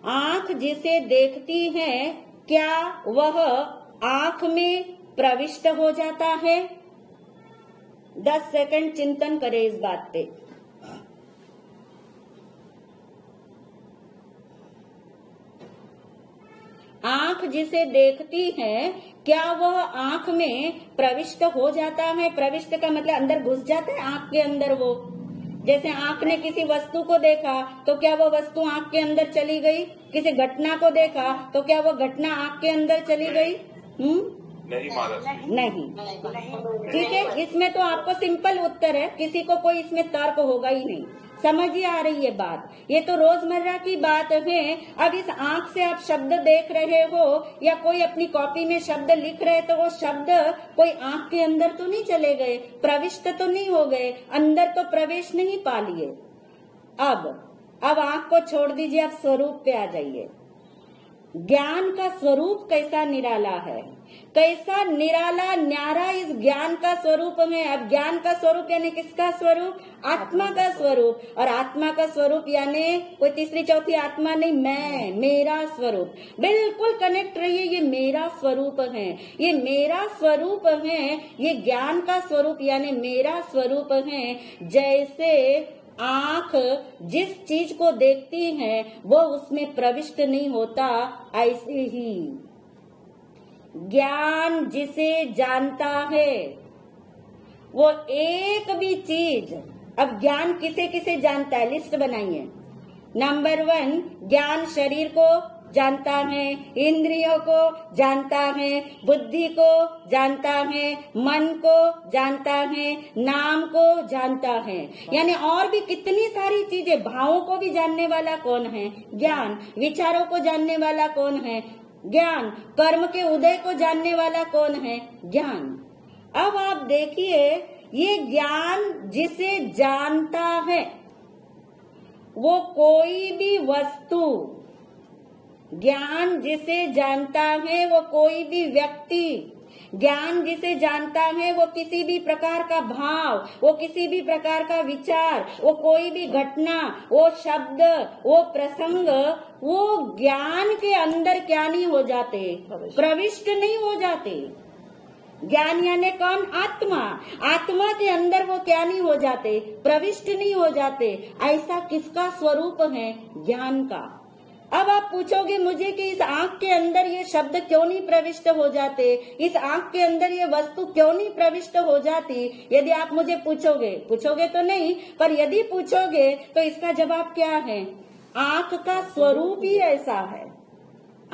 आंख जिसे देखती है क्या वह आंख में प्रविष्ट हो जाता है? 10 सेकंड चिंतन करें इस बात पे। आंख जिसे देखती है क्या वह आंख में प्रविष्ट हो जाता है? प्रविष्ट का मतलब अंदर घुस जाता है आंख के अंदर। वो जैसे आंख ने किसी वस्तु को देखा तो क्या वो वस्तु आंख के अंदर चली गई? किसी घटना को देखा तो क्या वो घटना आंख के अंदर चली गई? नहीं। ठीक है, इसमें तो आपको सिंपल उत्तर है, किसी को कोई इसमें तर्क होगा ही नहीं। समझ ही आ रही है बात? ये तो रोजमर्रा की बात है। अब इस आंख से आप शब्द देख रहे हो या कोई अपनी कॉपी में शब्द लिख रहे, तो वो शब्द कोई आंख के अंदर तो नहीं चले गए, प्रविष्ट तो नहीं हो गए, अंदर तो प्रवेश नहीं पा लिए। अब आंख को छोड़ दीजिए, आप स्वरूप पे आ जाइए। ज्ञान का स्वरूप कैसा निराला है, कैसा निराला न्यारा इस ज्ञान का स्वरूप है। अब ज्ञान का स्वरूप यानी किसका स्वरूप? आत्मा का स्वरूप। और आत्मा का स्वरूप यानी कोई तीसरी चौथी आत्मा नहीं, मैं, मेरा स्वरूप। बिल्कुल कनेक्ट रहिए, ये मेरा स्वरूप है, ये मेरा स्वरूप है, ये ज्ञान का स्वरूप यानी मेरा स्वरूप है। जैसे आंख जिस चीज को देखती है वो उसमें प्रविष्ट नहीं होता, ऐसे ही ज्ञान जिसे जानता है वो एक भी चीज, अब ज्ञान किसे किसे जानता है, लिस्ट बनाइए। नंबर 1, ज्ञान शरीर को जानता है, इंद्रियों को जानता है, बुद्धि को जानता है, मन को जानता है, नाम को जानता है, यानी और भी कितनी सारी चीजें। भावों को भी जानने वाला कौन है? ज्ञान। विचारों को जानने वाला कौन है? ज्ञान। कर्म के उदय को जानने वाला कौन है? ज्ञान। अब आप देखिए, ये ज्ञान जिसे जानता है वो कोई भी वस्तु, ज्ञान जिसे जानता है वो कोई भी व्यक्ति, ज्ञान जिसे जानता है वो किसी भी प्रकार का भाव, वो किसी भी प्रकार का विचार, वो कोई भी घटना, वो शब्द, वो प्रसंग, वो ज्ञान के अंदर क्या नहीं हो जाते? प्रविष्ट नहीं हो जाते। ज्ञान यानी कौन? आत्मा। आत्मा के अंदर वो क्या नहीं हो जाते? प्रविष्ट नहीं हो जाते। ऐसा किसका स्वरूप है? ज्ञान का। अब आप पूछोगे मुझे कि इस आंख के अंदर ये शब्द क्यों नहीं प्रविष्ट हो जाते, इस आंख के अंदर ये वस्तु क्यों नहीं प्रविष्ट हो जाती? यदि आप मुझे पूछोगे तो नहीं, पर यदि पूछोगे तो इसका जवाब क्या है? आंख का स्वरूप ही ऐसा है।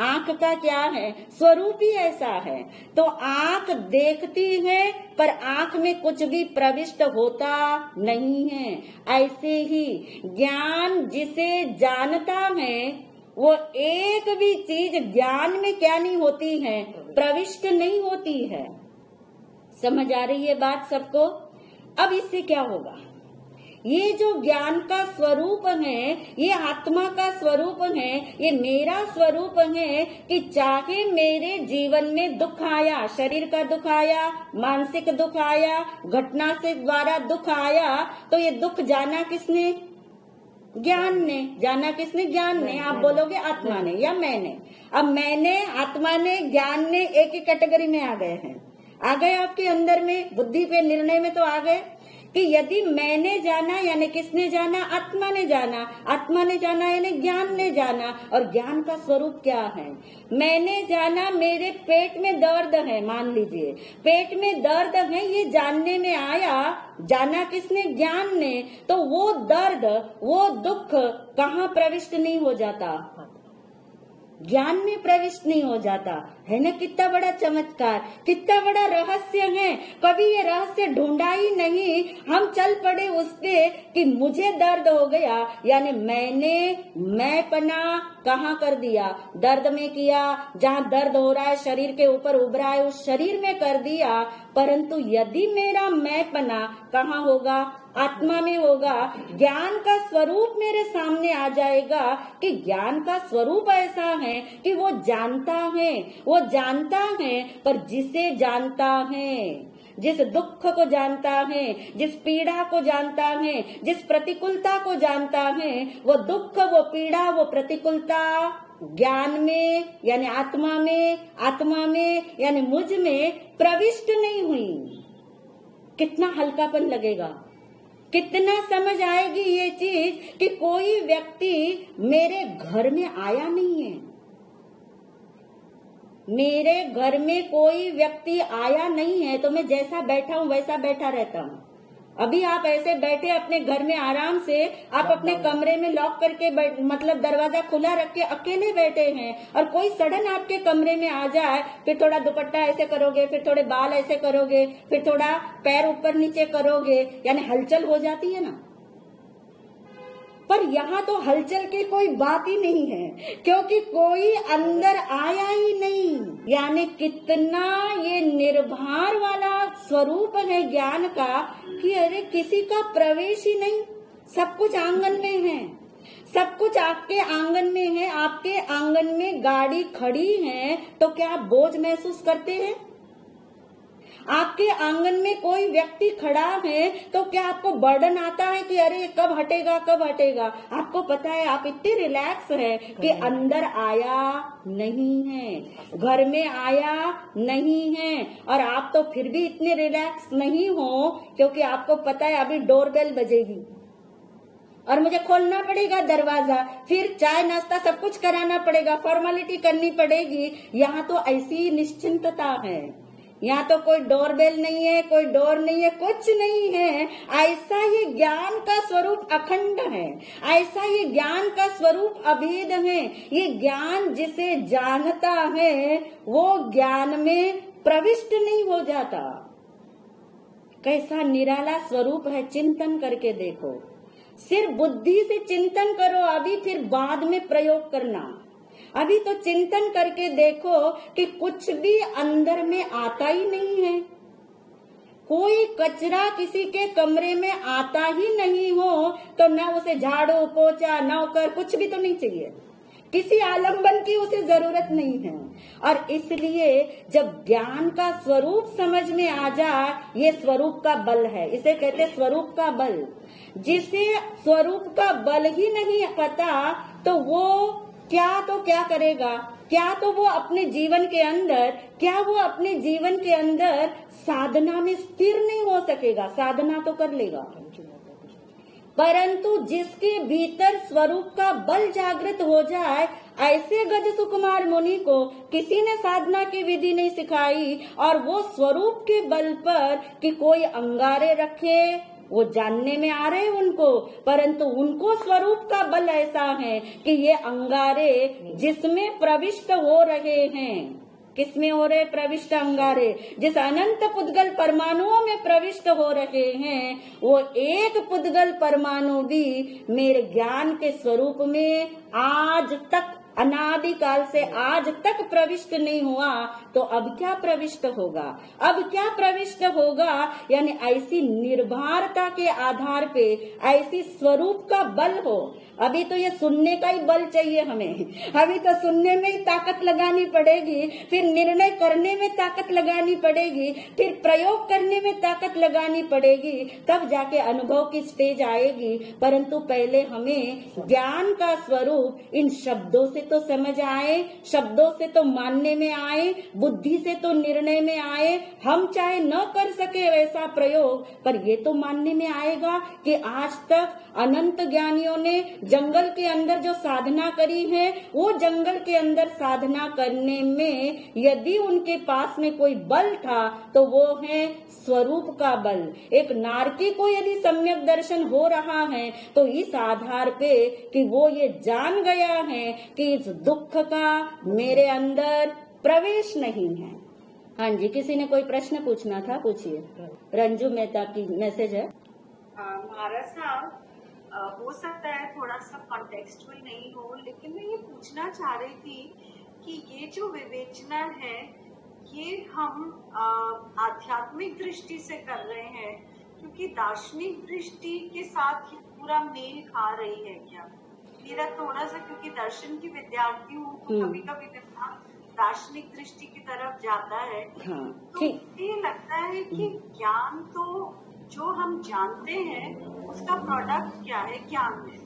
आंख का क्या है? स्वरूप ही ऐसा है। तो आंख देखती है पर आंख में कुछ भी प्रविष्ट होता नहीं है। ऐसे ही ज्ञान जिसे जानता है वो एक भी चीज ज्ञान में क्या नहीं होती है? प्रविष्ट नहीं होती है। समझ आ रही है बात सबको? अब इससे क्या होगा? ये जो ज्ञान का स्वरूप है, ये आत्मा का स्वरूप है, ये मेरा स्वरूप है कि चाहे मेरे जीवन में दुख आया, शरीर का दुख आया, मानसिक दुख आया, घटना से द्वारा दुख आया, तो ये दुख जाना किसने? ज्ञान ने। जाना किसने? ज्ञान ने। आप बोलोगे आत्मा ने या मैंने। अब मैंने, आत्मा ने, ज्ञान ने एक ही कैटेगरी में आ गए हैं। आ गए आपके अंदर में, बुद्धि पे, निर्णय में तो आ गए। कि यदि मैंने जाना यानी किसने जाना, आत्मा ने जाना, आत्मा ने जाना यानी ज्ञान ने जाना। और ज्ञान का स्वरूप क्या है? मैंने जाना मेरे पेट में दर्द है, मान लीजिए पेट में दर्द है, ये जानने में आया, जाना किसने, ज्ञान ने, तो वो दर्द वो दुख कहाँ प्रविष्ट नहीं हो जाता, ज्ञान में प्रविष्ट नहीं हो जाता है ना। कितना बड़ा चमत्कार, कितना बड़ा रहस्य है। कभी ये रहस्य ढूंढा ही नहीं, हम चल पड़े उस पे कि मुझे दर्द हो गया यानी मैं पना कहाँ कर दिया, दर्द में किया, जहाँ दर्द हो रहा है शरीर के ऊपर उभ रहा है उस शरीर में कर दिया। परंतु यदि मेरा मैं पना कहाँ होगा, आत्मा में होगा। ज्ञान का स्वरूप मेरे सामने आ जाएगा कि ज्ञान का स्वरूप ऐसा है कि वो जानता है, पर जिसे जानता है, जिस दुख को जानता है, जिस पीड़ा को जानता है, जिस प्रतिकूलता को जानता है, वो दुख, वो पीड़ा, वो प्रतिकूलता ज्ञान में यानी आत्मा में यानी मुझ में प्रविष्ट नहीं हुई। कितना हल्कापन लगेगा, कितना समझ आएगी ये चीज कि कोई व्यक्ति मेरे घर में आया नहीं है, मेरे घर में कोई व्यक्ति आया नहीं है, तो मैं जैसा बैठा हूँ वैसा बैठा रहता हूँ। अभी आप ऐसे बैठे अपने घर में आराम से, आप अपने कमरे में लॉक करके मतलब दरवाजा खुला रख के अकेले बैठे हैं, और कोई सडन आपके कमरे में आ जाए, फिर थोड़ा दुपट्टा ऐसे करोगे, फिर थोड़े बाल ऐसे करोगे, फिर थोड़ा पैर ऊपर नीचे करोगे, यानी हलचल हो जाती है ना। पर यहाँ तो हलचल की कोई बात ही नहीं है, क्योंकि कोई अंदर आया ही नहीं। यानी कितना ये निर्भर वाला स्वरूप है ज्ञान का कि अरे किसी का प्रवेश ही नहीं, सब कुछ आंगन में है, सब कुछ आपके आंगन में है। आपके आंगन में गाड़ी खड़ी है तो क्या आप बोझ महसूस करते हैं? आपके आंगन में कोई व्यक्ति खड़ा है तो क्या आपको बर्डन आता है कि अरे कब हटेगा कब हटेगा? आपको पता है, आप इतने रिलैक्स है कि अंदर आया नहीं है, घर में आया नहीं है, और आप तो फिर भी इतने रिलैक्स नहीं हो क्योंकि आपको पता है अभी डोरबेल बजेगी और मुझे खोलना पड़ेगा दरवाजा, फिर चाय नाश्ता सब कुछ कराना पड़ेगा, फॉर्मेलिटी करनी पड़ेगी। यहाँ तो ऐसी निश्चिंतता है, यहाँ तो कोई डोरबेल नहीं है, कोई डोर नहीं है, कुछ नहीं है। ऐसा ये ज्ञान का स्वरूप अखंड है, ऐसा ये ज्ञान का स्वरूप अभेद है। ये ज्ञान जिसे जानता है वो ज्ञान में प्रविष्ट नहीं हो जाता। कैसा निराला स्वरूप है, चिंतन करके देखो। सिर्फ बुद्धि से चिंतन करो अभी, फिर बाद में प्रयोग करना। अभी तो चिंतन करके देखो कि कुछ भी अंदर में आता ही नहीं है। कोई कचरा किसी के कमरे में आता ही नहीं हो तो न उसे झाड़ू पोछा नौकर कुछ भी तो नहीं चाहिए, किसी आलम्बन की उसे जरूरत नहीं है। और इसलिए जब ज्ञान का स्वरूप समझ में आ जाए, ये स्वरूप का बल है, इसे कहते स्वरूप का बल। जिसे स्वरूप का बल ही नहीं पता तो वो क्या करेगा, क्या तो वो अपने जीवन के अंदर साधना में स्थिर नहीं हो सकेगा। साधना तो कर लेगा, परंतु जिसके भीतर स्वरूप का बल जागृत हो जाए, ऐसे गज सुकुमार मुनि को किसी ने साधना की विधि नहीं सिखाई, और वो स्वरूप के बल पर कि कोई अंगारे रखे, वो जानने में आ रहे उनको, परंतु उनको स्वरूप का बल ऐसा है कि ये अंगारे जिसमें प्रविष्ट हो रहे हैं, किसमें हो रहे प्रविष्ट अंगारे, जिस अनंत पुद्गल परमाणुओं में प्रविष्ट हो रहे हैं, वो एक पुद्गल परमाणु भी मेरे ज्ञान के स्वरूप में आज तक अनादिकाल से आज तक प्रविष्ट नहीं हुआ, तो अब क्या प्रविष्ट होगा? अब क्या प्रविष्ट होगा? यानी ऐसी निर्भरता के आधार पे ऐसी स्वरूप का बल हो। अभी तो ये सुनने का ही बल चाहिए हमें, अभी तो सुनने में ही ताकत लगानी पड़ेगी, फिर निर्णय करने में ताकत लगानी पड़ेगी, फिर प्रयोग करने में ताकत लगानी पड़ेगी, तब जाके अनुभव की स्टेज आएगी। परंतु पहले हमें ज्ञान का स्वरूप इन शब्दों से से तो समझ आए, शब्दों से तो मानने में आए, बुद्धि से तो निर्णय में आए। हम चाहे न कर सके वैसा प्रयोग, पर ये तो मानने में आएगा कि आज तक अनंत ज्ञानियों ने जंगल के अंदर जो साधना करी है, वो जंगल के अंदर साधना करने में यदि उनके पास में कोई बल था तो वो है स्वरूप का बल। एक नारकी को यदि सम्यक दर्शन हो रहा है तो इस आधार पे कि वो ये जान गया है कि इस दुख का मेरे अंदर प्रवेश नहीं है। हाँ जी, किसी ने कोई प्रश्न पूछना था, पूछिए। रंजू मेहता की मैसेज है। महाराज साहब, हो सकता है थोड़ा सा कॉन्टेक्स्चुअल नहीं हो, लेकिन मैं ये पूछना चाह रही थी कि ये जो विवेचना है ये हम आध्यात्मिक दृष्टि से कर रहे हैं क्योंकि दार्शनिक दृष्टि के साथ ही पूरा मेल खा रही है क्या? मेरा थोड़ा सा, क्योंकि दर्शन की विद्यार्थी हूँ तो कभी कभी दिमाग दार्शनिक दृष्टि की तरफ जाता है। तो ये लगता है कि ज्ञान तो जो हम जानते हैं उसका प्रोडक्ट क्या है, ज्ञान है।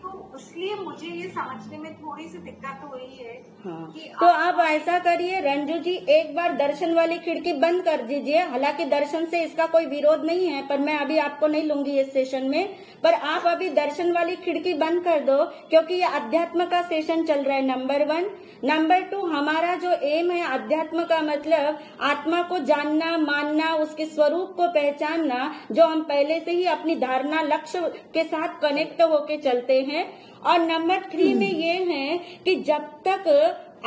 तो इसलिए मुझे ये समझने में थोड़ी सी दिक्कत हो रही है कि तो आप ऐसा करिए रंजू जी, एक बार दर्शन वाली खिड़की बंद कर दीजिए। हालांकि दर्शन से इसका कोई विरोध नहीं है, पर मैं अभी आपको नहीं लूंगी इस सेशन में। पर आप अभी दर्शन वाली खिड़की बंद कर दो, क्योंकि ये अध्यात्म का सेशन चल रहा है, नंबर 1। नंबर 2, हमारा जो एम है अध्यात्म का मतलब आत्मा को जानना, मानना, उसके स्वरूप को पहचानना, जो हम पहले से ही अपनी धारणा लक्ष्य के साथ कनेक्ट होके चलते हैं। और नंबर 3 में ये है कि जब तक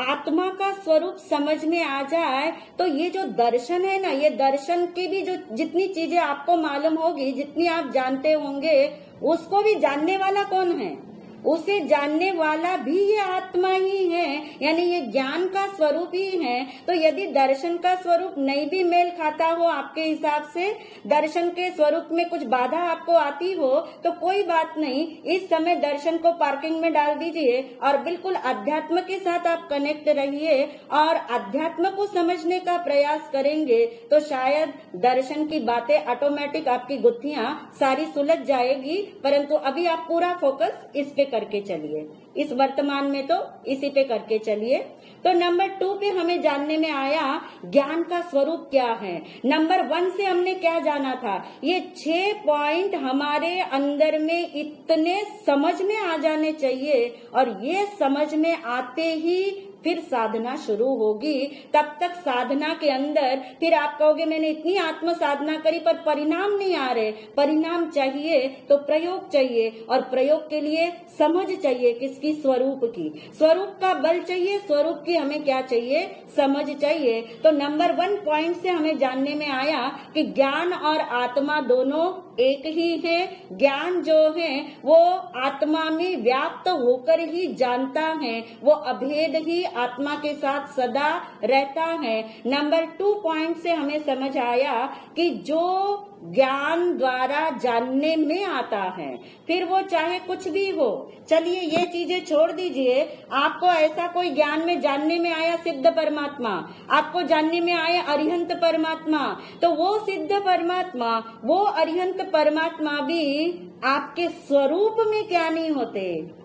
आत्मा का स्वरूप समझ में आ जाए तो ये जो दर्शन है ना, ये दर्शन की भी जो जितनी चीजें आपको मालूम होगी, जितनी आप जानते होंगे, उसको भी जानने वाला कौन है? उसे जानने वाला भी ये आत्मा ही है, यानी ये ज्ञान का स्वरूप ही है। तो यदि दर्शन का स्वरूप नहीं भी मेल खाता हो आपके हिसाब से, दर्शन के स्वरूप में कुछ बाधा आपको आती हो, तो कोई बात नहीं, इस समय दर्शन को पार्किंग में डाल दीजिए और बिल्कुल अध्यात्म के साथ आप कनेक्ट रहिए और अध्यात्म को समझने का प्रयास करेंगे तो शायद दर्शन की बातें ऑटोमेटिक आपकी गुत्थियां सारी सुलझ जाएगी। परंतु अभी आप पूरा फोकस इस पे करके चलिए, इस वर्तमान में तो इसी पे करके चलिए। तो नंबर 2 पे हमें जानने में आया ज्ञान का स्वरूप क्या है। नंबर 1 से हमने क्या जाना था, ये 6 पॉइंट हमारे अंदर में इतने समझ में आ जाने चाहिए, और ये समझ में आते ही फिर साधना शुरू होगी। तब तक साधना के अंदर फिर आप कहोगे मैंने इतनी आत्म साधना करी पर परिणाम नहीं आ रहे। परिणाम चाहिए तो प्रयोग चाहिए, और प्रयोग के लिए समझ चाहिए, किसकी? स्वरूप की। स्वरूप का बल चाहिए, स्वरूप की हमें क्या चाहिए? समझ चाहिए। तो नंबर 1 पॉइंट से हमें जानने में आया कि ज्ञान और आत्मा दोनों एक ही है। ज्ञान जो है वो आत्मा में व्याप्त होकर ही जानता है, वो अभेद ही आत्मा के साथ सदा रहता है। नंबर 2 पॉइंट से हमें समझ आया कि जो ज्ञान द्वारा जानने में आता है, फिर वो चाहे कुछ भी हो, चलिए ये चीजें छोड़ दीजिए। आपको ऐसा कोई ज्ञान में जानने में आया सिद्ध परमात्मा, आपको जानने में आया अरिहंत परमात्मा, तो वो सिद्ध परमात्मा, वो अरिहंत परमात्मा भी आपके स्वरूप में क्या नहीं होते?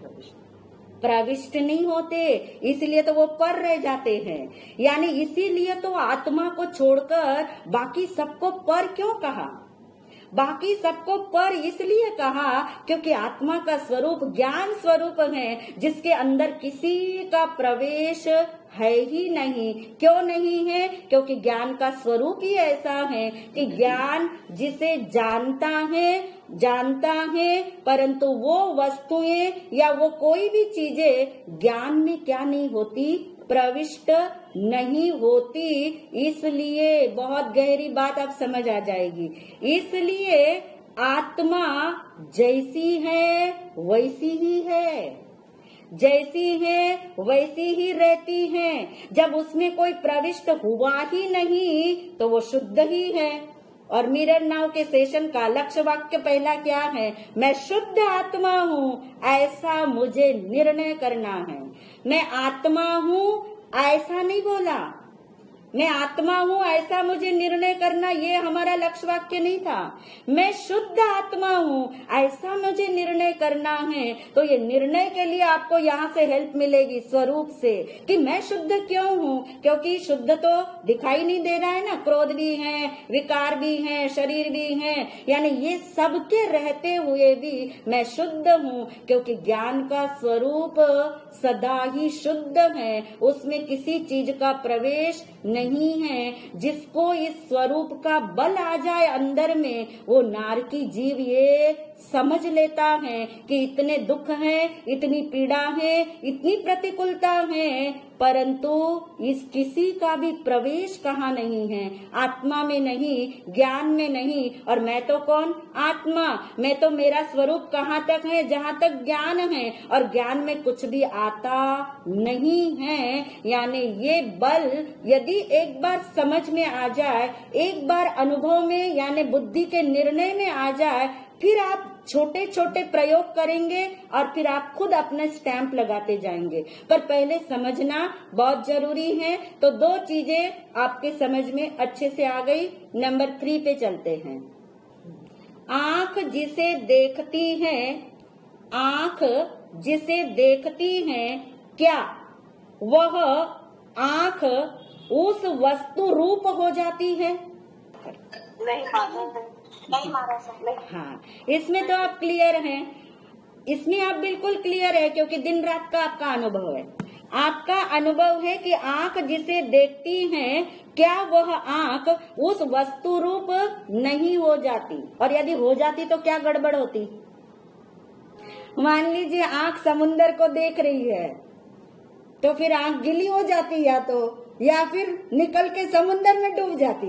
प्रविष्ट नहीं होते, इसलिए तो वो पर रह जाते हैं। यानी इसीलिए तो आत्मा को छोड़कर बाकी सबको पर क्यों कहा? बाकी सबको पर इसलिए कहा क्योंकि आत्मा का स्वरूप ज्ञान स्वरूप है, जिसके अंदर किसी का प्रवेश है ही नहीं। क्यों नहीं है? क्योंकि ज्ञान का स्वरूप ही ऐसा है कि ज्ञान जिसे जानता है, परंतु वो वस्तुएं या वो कोई भी चीजें ज्ञान में क्या नहीं होती? प्रविष्ट नहीं होती। इसलिए बहुत गहरी बात अब समझ आ जाएगी। इसलिए आत्मा जैसी है वैसी ही है, जैसी है वैसी ही रहती है। जब उसमें कोई प्रविष्ट हुआ ही नहीं तो वो शुद्ध ही है। और मिरर नाउ के सेशन का लक्ष्य वाक्य पहला क्या है? मैं शुद्ध आत्मा हूँ, ऐसा मुझे निर्णय करना है। मैं आत्मा हूँ ऐसा नहीं बोला, मैं आत्मा हूँ ऐसा मुझे निर्णय करना, ये हमारा लक्ष्य वाक्य नहीं था। मैं शुद्ध आत्मा हूँ ऐसा मुझे निर्णय करना है। तो ये निर्णय के लिए आपको यहाँ से हेल्प मिलेगी स्वरूप से कि मैं शुद्ध क्यों हूँ, क्योंकि शुद्ध तो दिखाई नहीं दे रहा है ना, क्रोध भी है, विकार भी है, शरीर भी है, यानी ये सबके रहते हुए भी मैं शुद्ध हूँ, क्योंकि ज्ञान का स्वरूप सदा ही शुद्ध है, उसमें किसी चीज का प्रवेश नहीं है। जिसको इस स्वरूप का बल आ जाए अंदर में, वो नारकी जीव ये समझ लेता है कि इतने दुख हैं, इतनी पीड़ा है, इतनी प्रतिकूलता है, परंतु इस किसी का भी प्रवेश कहाँ नहीं है, आत्मा में नहीं, ज्ञान में नहीं। और मैं तो कौन? आत्मा। मैं तो, मेरा स्वरूप कहाँ तक है? जहाँ तक ज्ञान है, और ज्ञान में कुछ भी आता नहीं है। यानी ये बल यदि एक बार समझ में आ जाए, एक बार अनुभव में यानी बुद्धि के निर्णय में आ जाए, फिर आप छोटे छोटे प्रयोग करेंगे और फिर आप खुद अपना स्टैंप लगाते जाएंगे। पर पहले समझना बहुत जरूरी है। तो दो चीजें आपके समझ में अच्छे से आ गई। नंबर 3 पे चलते हैं। आंख जिसे देखती है, आंख जिसे देखती है, क्या वह आंख उस वस्तु रूप हो जाती है? नहीं महाराज, नहीं। हाँ, इसमें तो आप क्लियर हैं, इसमें आप बिल्कुल क्लियर है, क्योंकि दिन रात का आपका अनुभव है। आपका अनुभव है कि आंख जिसे देखती है, क्या वह आंख उस वस्तु रूप नहीं हो जाती? और यदि हो जाती तो क्या गड़बड़ होती? मान लीजिए आंख समुन्दर को देख रही है, तो फिर आंख गीली हो जाती, या फिर निकल के समुन्दर में डूब जाती।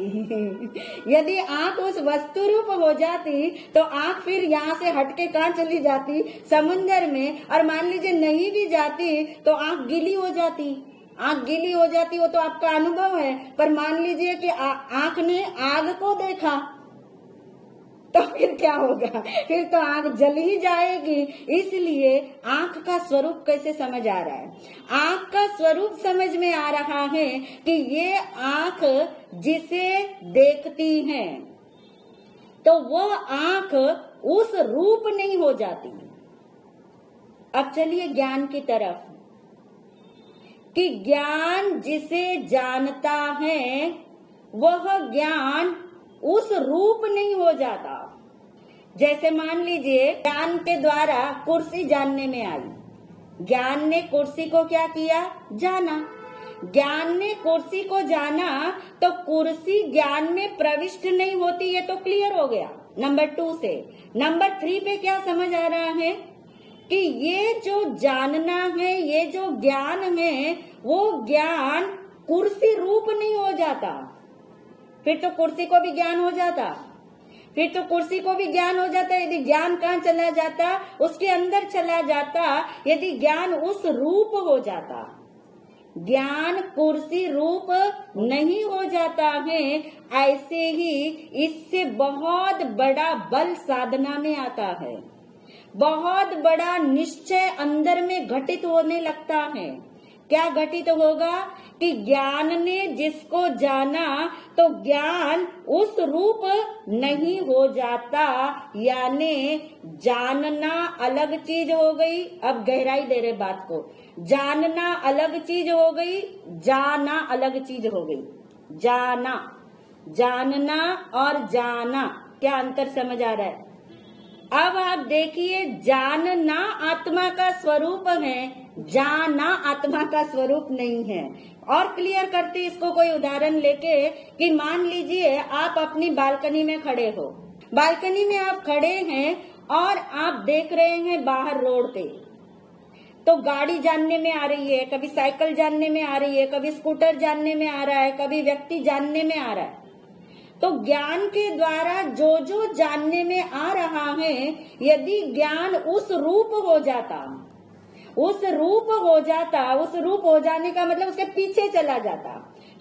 यदि आंख उस वस्तु रूप हो जाती तो आंख फिर यहाँ से हटके कहाँ चली जाती? समुन्दर में। और मान लीजिए नहीं भी जाती तो आंख गीली हो जाती। आंख गीली हो जाती, वो तो आपका अनुभव है। पर मान लीजिए कि आंख ने आग को देखा, तो फिर क्या होगा? फिर तो आंख जल ही जाएगी। इसलिए आंख का स्वरूप कैसे समझ आ रहा है? आंख का स्वरूप समझ में आ रहा है कि ये आंख जिसे देखती है, तो वो आंख उस रूप नहीं हो जाती। अब चलिए ज्ञान की तरफ, कि ज्ञान जिसे जानता है, वह ज्ञान उस रूप नहीं हो जाता। जैसे मान लीजिए ज्ञान के द्वारा कुर्सी जानने में आई, ज्ञान ने कुर्सी को क्या किया? जाना। ज्ञान ने कुर्सी को जाना, तो कुर्सी ज्ञान में प्रविष्ट नहीं होती, ये तो क्लियर हो गया नंबर 2 से। नंबर 3 पे क्या समझ आ रहा है कि ये जो जानना है, ये जो ज्ञान है, वो ज्ञान कुर्सी रूप नहीं हो जाता। फिर तो कुर्सी को भी ज्ञान हो जाता, फिर तो कुर्सी को भी ज्ञान हो जाता। यदि ज्ञान कहाँ चला जाता? उसके अंदर चला जाता। यदि ज्ञान उस रूप हो जाता, ज्ञान कुर्सी रूप नहीं हो जाता है। ऐसे ही इससे बहुत बड़ा बल साधना में आता है, बहुत बड़ा निश्चय अंदर में घटित होने लगता है। क्या घटित होगा कि ज्ञान ने जिसको जाना, तो ज्ञान उस रूप नहीं हो जाता। यानी जानना अलग चीज हो गई। अब गहराई दे रहे बात को, जानना अलग चीज हो गई, जाना अलग चीज हो गई। जाना, जानना और जाना, क्या अंतर समझ आ रहा है? अब आप देखिए, जानना आत्मा का स्वरूप है, जाना आत्मा का स्वरूप नहीं है। और क्लियर करते इसको कोई उदाहरण लेके, कि मान लीजिए आप अपनी बालकनी में खड़े हो, बालकनी में आप खड़े हैं और आप देख रहे हैं बाहर रोड पे, तो गाड़ी जानने में आ रही है, कभी साइकिल जानने में आ रही है, कभी स्कूटर जानने में आ रहा है, कभी व्यक्ति जानने में आ रहा है। तो ज्ञान के द्वारा जो जो जानने में आ रहा है, यदि ज्ञान उस रूप हो जाता, उस रूप हो जाता, उस रूप हो जाने का मतलब उसके पीछे चला जाता,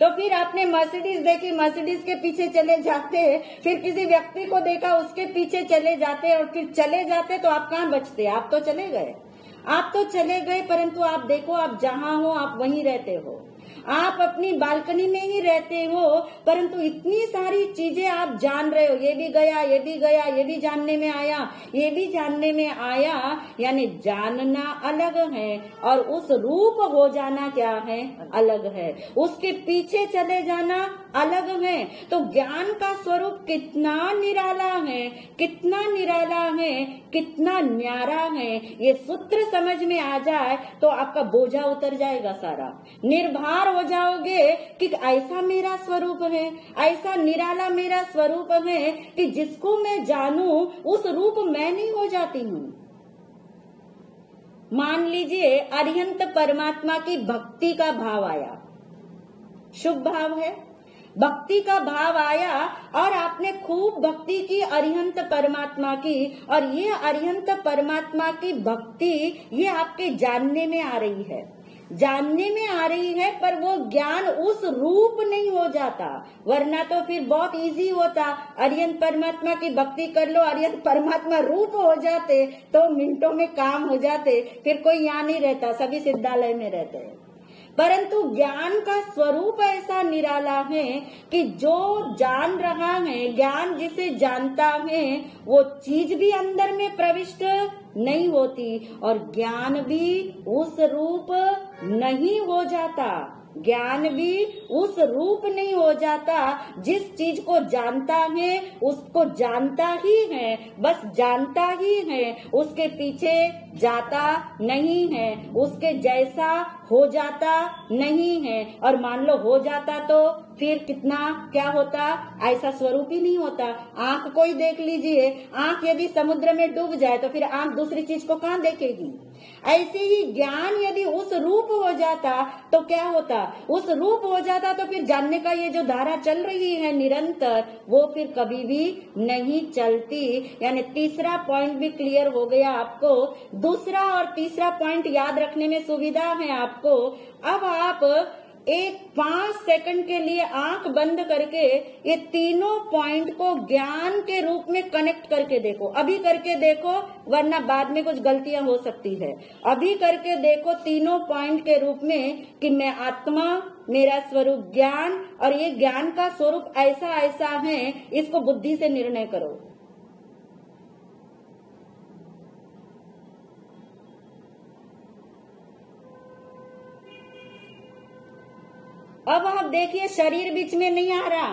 तो फिर आपने मर्सिडीज देखी, मर्सिडीज के पीछे चले जाते, फिर किसी व्यक्ति को देखा उसके पीछे चले जाते, और फिर चले जाते तो आप कहाँ बचते? आप तो चले गए, आप तो चले गए, परंतु आप देखो आप जहाँ हो आप वहीं रहते हो। आप अपनी बालकनी में ही रहते हो, परंतु इतनी सारी चीजें आप जान रहे हो, ये भी गया, ये भी गया, ये भी जानने में आया, ये भी जानने में आया। यानी जानना अलग है और उस रूप हो जाना क्या है, अलग है। उसके पीछे चले जाना अलग है। तो ज्ञान का स्वरूप कितना निराला है, कितना निराला है, कितना न्यारा है। ये सूत्र समझ में आ जाए तो आपका बोझा उतर जाएगा सारा। निर्भर हो जाओगे कि ऐसा मेरा स्वरूप है, ऐसा निराला मेरा स्वरूप है कि जिसको मैं जानूं उस रूप मैं नहीं हो जाती हूँ। मान लीजिए अरिहंत परमात्मा की भक्ति का भाव आया, शुभ भाव है, भक्ति का भाव आया और आपने खूब भक्ति की अरिहंत परमात्मा की, और ये अरिहंत परमात्मा की भक्ति ये आपके जानने में आ रही है, जानने में आ रही है, पर वो ज्ञान उस रूप नहीं हो जाता। वरना तो फिर बहुत इजी होता, अरिहंत परमात्मा की भक्ति कर लो, अरिहंत परमात्मा रूप हो जाते तो मिनटों में काम हो जाते, फिर कोई यहाँ नहीं रहता, सभी सिद्धालय में रहते हैं। परंतु ज्ञान का स्वरूप ऐसा निराला है कि जो जान रहा है, ज्ञान जिसे जानता है, वो चीज भी अंदर में प्रविष्ट नहीं होती और ज्ञान भी उस रूप नहीं हो जाता, ज्ञान भी उस रूप नहीं हो जाता। जिस चीज को जानता है उसको जानता ही है, बस जानता ही है, उसके पीछे जाता नहीं है, उसके जैसा हो जाता नहीं है। और मान लो हो जाता तो फिर कितना क्या होता, ऐसा स्वरूप ही नहीं होता। आंख को ही देख लीजिए, आंख यदि समुद्र में डूब जाए तो फिर आंख दूसरी चीज को कहाँ देखेगी। ऐसे ही ज्ञान यदि उस रूप हो जाता तो क्या होता, उस रूप हो जाता तो फिर जानने का ये जो धारा चल रही है निरंतर, वो फिर कभी भी नहीं चलती। यानी तीसरा पॉइंट भी क्लियर हो गया आपको। दूसरा और तीसरा पॉइंट याद रखने में सुविधा है आपको। अब आप एक 5 सेकंड के लिए आंख बंद करके ये तीनों पॉइंट को ज्ञान के रूप में कनेक्ट करके देखो। अभी करके देखो, वरना बाद में कुछ गलतियां हो सकती है। अभी करके देखो तीनों पॉइंट के रूप में कि मैं आत्मा, मेरा स्वरूप ज्ञान, और ये ज्ञान का स्वरूप ऐसा ऐसा है, इसको बुद्धि से निर्णय करो। अब आप देखिए, शरीर बीच में नहीं आ रहा,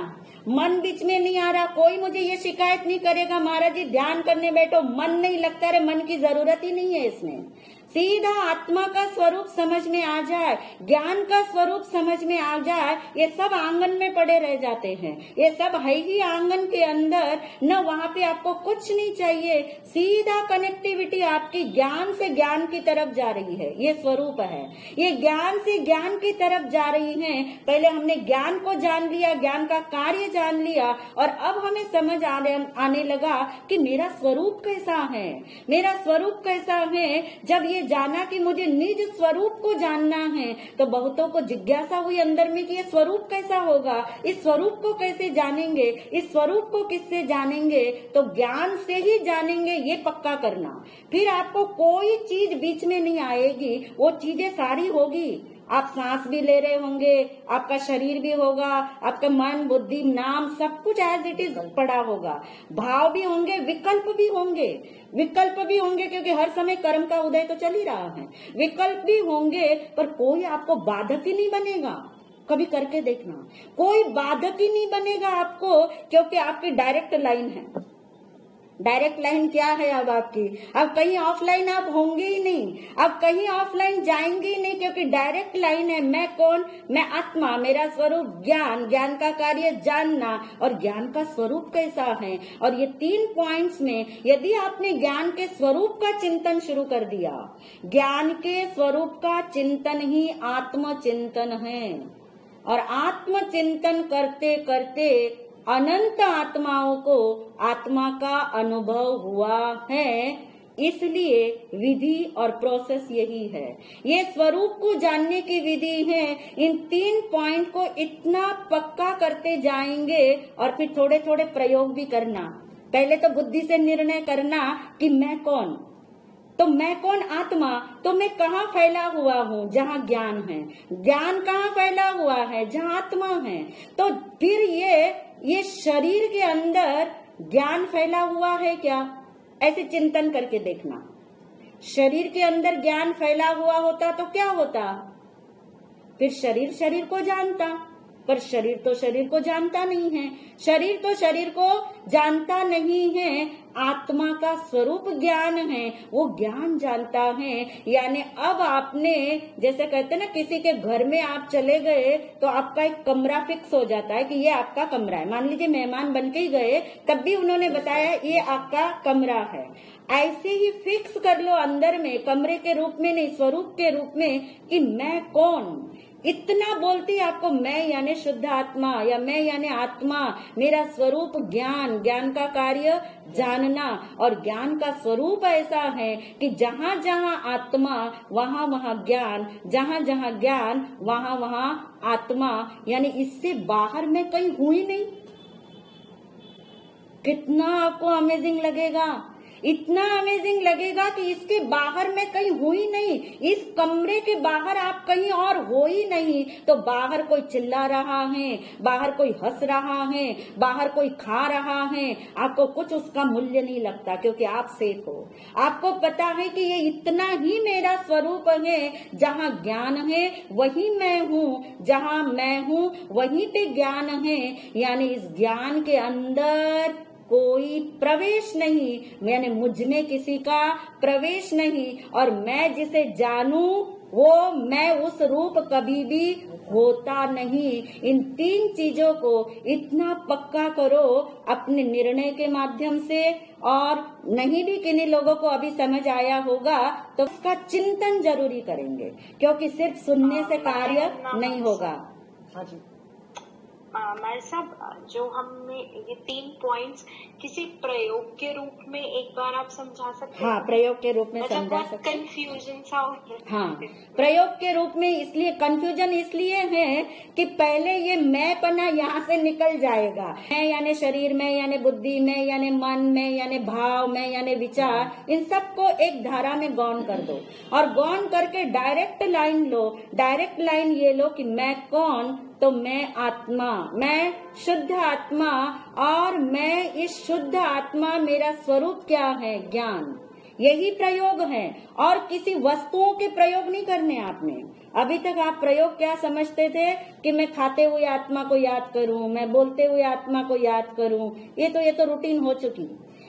मन बीच में नहीं आ रहा। कोई मुझे ये शिकायत नहीं करेगा महाराज जी ध्यान करने बैठो मन नहीं लगता, रे मन की जरूरत ही नहीं है इसमें। सीधा आत्मा का स्वरूप समझ में आ जाए, ज्ञान का स्वरूप समझ में आ जाए, ये सब आंगन में पड़े रह जाते हैं। ये सब है ही आंगन के अंदर, न वहाँ पे आपको कुछ नहीं चाहिए। सीधा कनेक्टिविटी आपकी ज्ञान से ज्ञान की तरफ जा रही है, ये स्वरूप है। ये ज्ञान से ज्ञान की तरफ जा रही है। पहले हमने ज्ञान को जान लिया, ज्ञान का कार्य जान लिया, और अब हमें समझ आने लगा कि मेरा स्वरूप कैसा है, मेरा स्वरूप कैसा है। जब ये जाना कि मुझे निज स्वरूप को जानना है, तो बहुतों को जिज्ञासा हुई अंदर में कि ये स्वरूप कैसा होगा, इस स्वरूप को कैसे जानेंगे, इस स्वरूप को किससे जानेंगे। तो ज्ञान से ही जानेंगे, ये पक्का करना। फिर आपको कोई चीज बीच में नहीं आएगी, वो चीजें सारी होगी। आप सांस भी ले रहे होंगे, आपका शरीर भी होगा, आपका मन, बुद्धि, नाम सब कुछ एज इट इज पड़ा होगा। भाव भी होंगे, विकल्प भी होंगे, विकल्प भी होंगे, क्योंकि हर समय कर्म का उदय तो चल ही रहा है। विकल्प भी होंगे, पर कोई आपको बाधक ही नहीं बनेगा। कभी करके देखना, कोई बाधक ही नहीं बनेगा आपको, क्योंकि आपकी डायरेक्ट लाइन है। डायरेक्ट लाइन क्या है अब आपकी, अब कहीं ऑफलाइन आप होंगे ही नहीं, अब कहीं ऑफलाइन जाएंगे ही नहीं, क्योंकि डायरेक्ट लाइन है। मैं कौन, मैं आत्मा, मेरा स्वरूप ज्ञान, ज्ञान का कार्य जानना, और ज्ञान का स्वरूप कैसा है। और ये 3 पॉइंट्स में यदि आपने ज्ञान के स्वरूप का चिंतन शुरू कर दिया, ज्ञान के स्वरूप का चिंतन ही आत्मचिंतन है। और आत्मचिंतन करते करते अनंत आत्माओं को आत्मा का अनुभव हुआ है। इसलिए विधि और प्रोसेस यही है, ये स्वरूप को जानने की विधि है। इन 3 पॉइंट को इतना पक्का करते जाएंगे, और फिर थोड़े थोड़े प्रयोग भी करना। पहले तो बुद्धि से निर्णय करना कि मैं कौन, तो मैं कौन आत्मा, तो मैं कहाँ फैला हुआ हूँ, जहाँ ज्ञान है। ज्ञान कहाँ फैला हुआ है, जहाँ आत्मा है। तो फिर ये शरीर के अंदर ज्ञान फैला हुआ है क्या, ऐसे चिंतन करके देखना। शरीर के अंदर ज्ञान फैला हुआ होता तो क्या होता, फिर शरीर शरीर को जानता, पर शरीर तो शरीर को जानता नहीं है। शरीर तो शरीर को जानता नहीं है, आत्मा का स्वरूप ज्ञान है, वो ज्ञान जानता है। यानी अब आपने, जैसे कहते हैं ना, किसी के घर में आप चले गए तो आपका एक कमरा फिक्स हो जाता है कि ये आपका कमरा है। मान लीजिए मेहमान बन के ही गए, तब भी उन्होंने बताया ये आपका कमरा है। ऐसे ही फिक्स कर लो अंदर में, कमरे के रूप में नहीं, स्वरूप के रूप में, कि मैं कौन। इतना बोलती आपको, मैं यानी शुद्ध आत्मा, या मैं यानी आत्मा, मेरा स्वरूप ज्ञान, ज्ञान का कार्य जानना। और ज्ञान का स्वरूप ऐसा है कि जहाँ जहाँ आत्मा वहाँ वहाँ ज्ञान, जहाँ जहाँ ज्ञान वहाँ वहाँ आत्मा। यानी इससे बाहर में कहीं हुई नहीं। कितना आपको अमेजिंग लगेगा, इतना अमेजिंग लगेगा कि इसके बाहर में कहीं हुई नहीं। इस कमरे के बाहर आप कहीं और हो ही नहीं। तो बाहर कोई चिल्ला रहा है, बाहर कोई हंस रहा है, बाहर कोई खा रहा है, आपको कुछ उसका मूल्य नहीं लगता, क्योंकि आप सेफ हो। आपको पता है कि ये इतना ही मेरा स्वरूप है। जहाँ ज्ञान है वही मैं हूँ, जहाँ मैं हूँ वहीं पे ज्ञान है। यानी इस ज्ञान के अंदर कोई प्रवेश नहीं, यानी मुझ में किसी का प्रवेश नहीं। और मैं जिसे जानूं वो मैं उस रूप कभी भी होता नहीं। इन तीन चीजों को इतना पक्का करो अपने निर्णय के माध्यम से। और नहीं भी किन्हीं लोगों को अभी समझ आया होगा तो उसका चिंतन जरूरी करेंगे, क्योंकि सिर्फ सुनने से कार्य नहीं होगा। हाँ जी मार साहब, जो हमने ये 3 पॉइंट्स किसी प्रयोग के रूप में एक बार आप समझा सकते हैं? हाँ, प्रयोग के रूप में समझा सकते हैं। कंफ्यूजन सा हो रहा है। हाँ, प्रयोग के रूप में इसलिए कंफ्यूजन इसलिए है कि पहले ये मैं पना यहाँ से निकल जाएगा। मैं यानी शरीर में, यानी बुद्धि में, यानी मन में, यानी भाव में, यानी विचार, इन सबको एक धारा में गौण कर दो। और गौण करके डायरेक्ट लाइन लो। डायरेक्ट लाइन ये लो कि मैं कौन, तो मैं आत्मा, मैं शुद्ध आत्मा। और मैं इस शुद्ध आत्मा, मेरा स्वरूप क्या है, ज्ञान। यही प्रयोग है, और किसी वस्तुओं के प्रयोग नहीं करने आपने। अभी तक आप प्रयोग क्या समझते थे कि मैं खाते हुए आत्मा को याद करूं, मैं बोलते हुए आत्मा को याद करूं। ये तो रूटीन हो चुकी,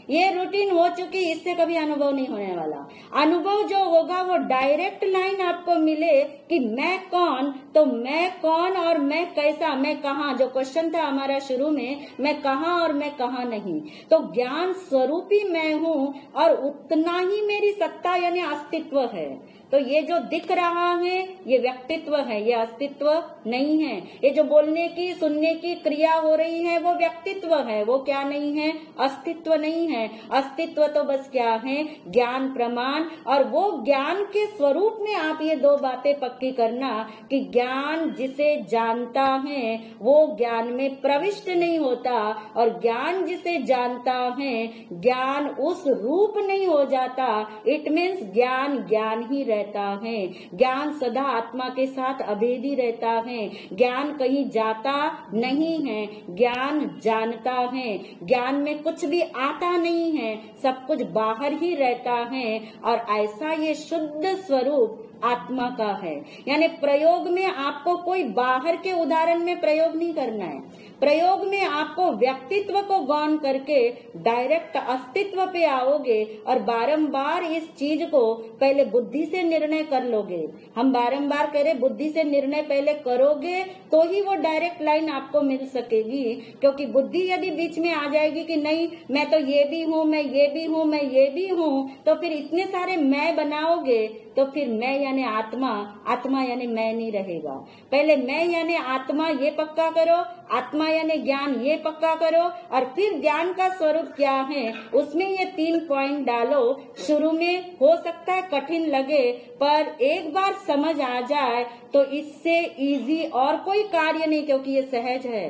ये रूटीन हो चुकी। इससे कभी अनुभव नहीं होने वाला। अनुभव जो होगा वो डायरेक्ट लाइन आपको मिले कि मैं कौन, तो मैं कौन और मैं कैसा, मैं कहाँ। जो क्वेश्चन था हमारा शुरू में, मैं कहाँ और मैं कहाँ नहीं। तो ज्ञान स्वरूपी मैं हूँ, और उतना ही मेरी सत्ता यानी अस्तित्व है। तो ये जो दिख रहा है ये व्यक्तित्व है, ये अस्तित्व नहीं है। ये जो बोलने की, सुनने की क्रिया हो रही है वो व्यक्तित्व है, वो क्या नहीं है, अस्तित्व नहीं है। अस्तित्व तो बस क्या है, ज्ञान प्रमाण। और वो ज्ञान के स्वरूप में आप ये 2 बातें पक्की करना कि ज्ञान जिसे जानता है वो ज्ञान में प्रविष्ट नहीं होता, और ज्ञान जिसे जानता है ज्ञान उस रूप नहीं हो जाता। इट मीन्स ज्ञान ज्ञान ही रहता है। ज्ञान सदा आत्मा के साथ अभेदी रहता है। ज्ञान कहीं जाता नहीं है, ज्ञान जानता है। ज्ञान में कुछ भी आता नहीं है, सब कुछ बाहर ही रहता है। और ऐसा ये शुद्ध स्वरूप आत्मा का है। यानी प्रयोग में आपको कोई बाहर के उदाहरण में प्रयोग नहीं करना है। प्रयोग में आपको व्यक्तित्व को गौण करके डायरेक्ट अस्तित्व पे आओगे, और बारंबार इस चीज को पहले बुद्धि से निर्णय कर लोगे। हम बारंबार कह रहे, बुद्धि से निर्णय पहले करोगे तो ही वो डायरेक्ट लाइन आपको मिल सकेगी। क्योंकि बुद्धि यदि बीच में आ जाएगी कि नहीं मैं तो ये भी हूँ, मैं ये भी हूँ, मैं ये भी हूँ, तो फिर इतने सारे मैं बनाओगे तो फिर मैं यानी आत्मा, आत्मा यानी मैं नहीं रहेगा। पहले मैं यानी आत्मा ये पक्का करो, आत्मा यानी ज्ञान ये पक्का करो, और फिर ज्ञान का स्वरूप क्या है उसमें ये 3 पॉइंट डालो। शुरू में हो सकता है कठिन लगे, पर एक बार समझ आ जाए तो इससे इजी और कोई कार्य नहीं, क्योंकि ये सहज है।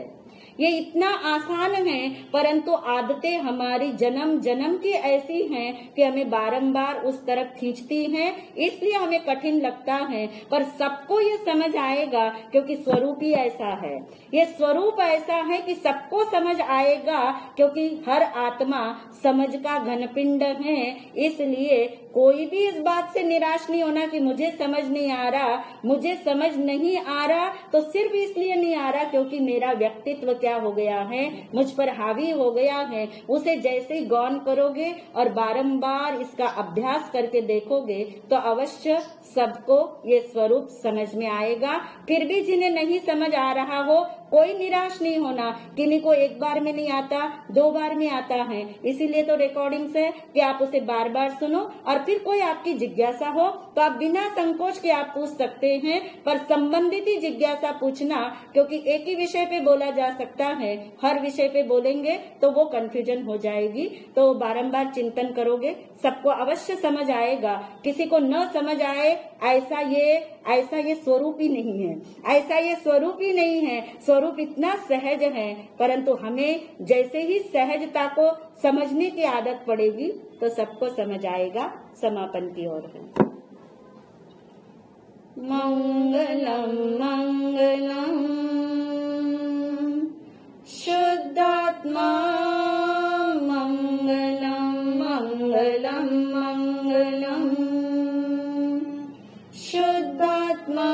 ये इतना आसान है, परंतु आदतें हमारी जन्म जन्म की ऐसी हैं कि हमें बारंबार उस तरफ खींचती हैं, इसलिए हमें कठिन लगता है। पर सबको ये समझ आएगा क्योंकि स्वरूप ही ऐसा है, ये स्वरूप ऐसा है कि सबको समझ आएगा, क्योंकि हर आत्मा समझ का घनपिंड है। इसलिए कोई भी इस बात से निराश नहीं होना कि मुझे समझ नहीं आ रहा, मुझे समझ नहीं आ रहा तो सिर्फ इसलिए नहीं आ रहा क्योंकि मेरा व्यक्तित्व क्या हो गया है, मुझ पर हावी हो गया है। उसे जैसे ही गौन करोगे और बारंबार इसका अभ्यास करके देखोगे तो अवश्य सबको ये स्वरूप समझ में आएगा। फिर भी जिन्हें नहीं समझ आ रहा हो, कोई निराश नहीं होना। किन्हीं को एक बार में नहीं आता, 2 बार में आता है, इसीलिए तो रिकॉर्डिंग्स है कि आप उसे बार बार सुनो। और फिर कोई आपकी जिज्ञासा हो तो आप बिना संकोच के आप पूछ सकते हैं, पर संबंधित ही जिज्ञासा पूछना, क्योंकि एक ही विषय पे बोला जा सकता है, हर विषय पे बोलेंगे तो वो कंफ्यूजन हो जाएगी। तो बारंबार चिंतन करोगे, सबको अवश्य समझ आएगा। किसी को न समझ आए ऐसा ये स्वरूप ही नहीं है, ऐसा ये स्वरूप ही नहीं है। स्वरूप इतना सहज है, परंतु हमें जैसे ही सहजता को समझने की आदत पड़ेगी तो सबको समझ आएगा। समापन की ओर है। मंगलम मंगलम शुद्धात्मा मंगलम मंगलम मंगलम शुद्धात्मा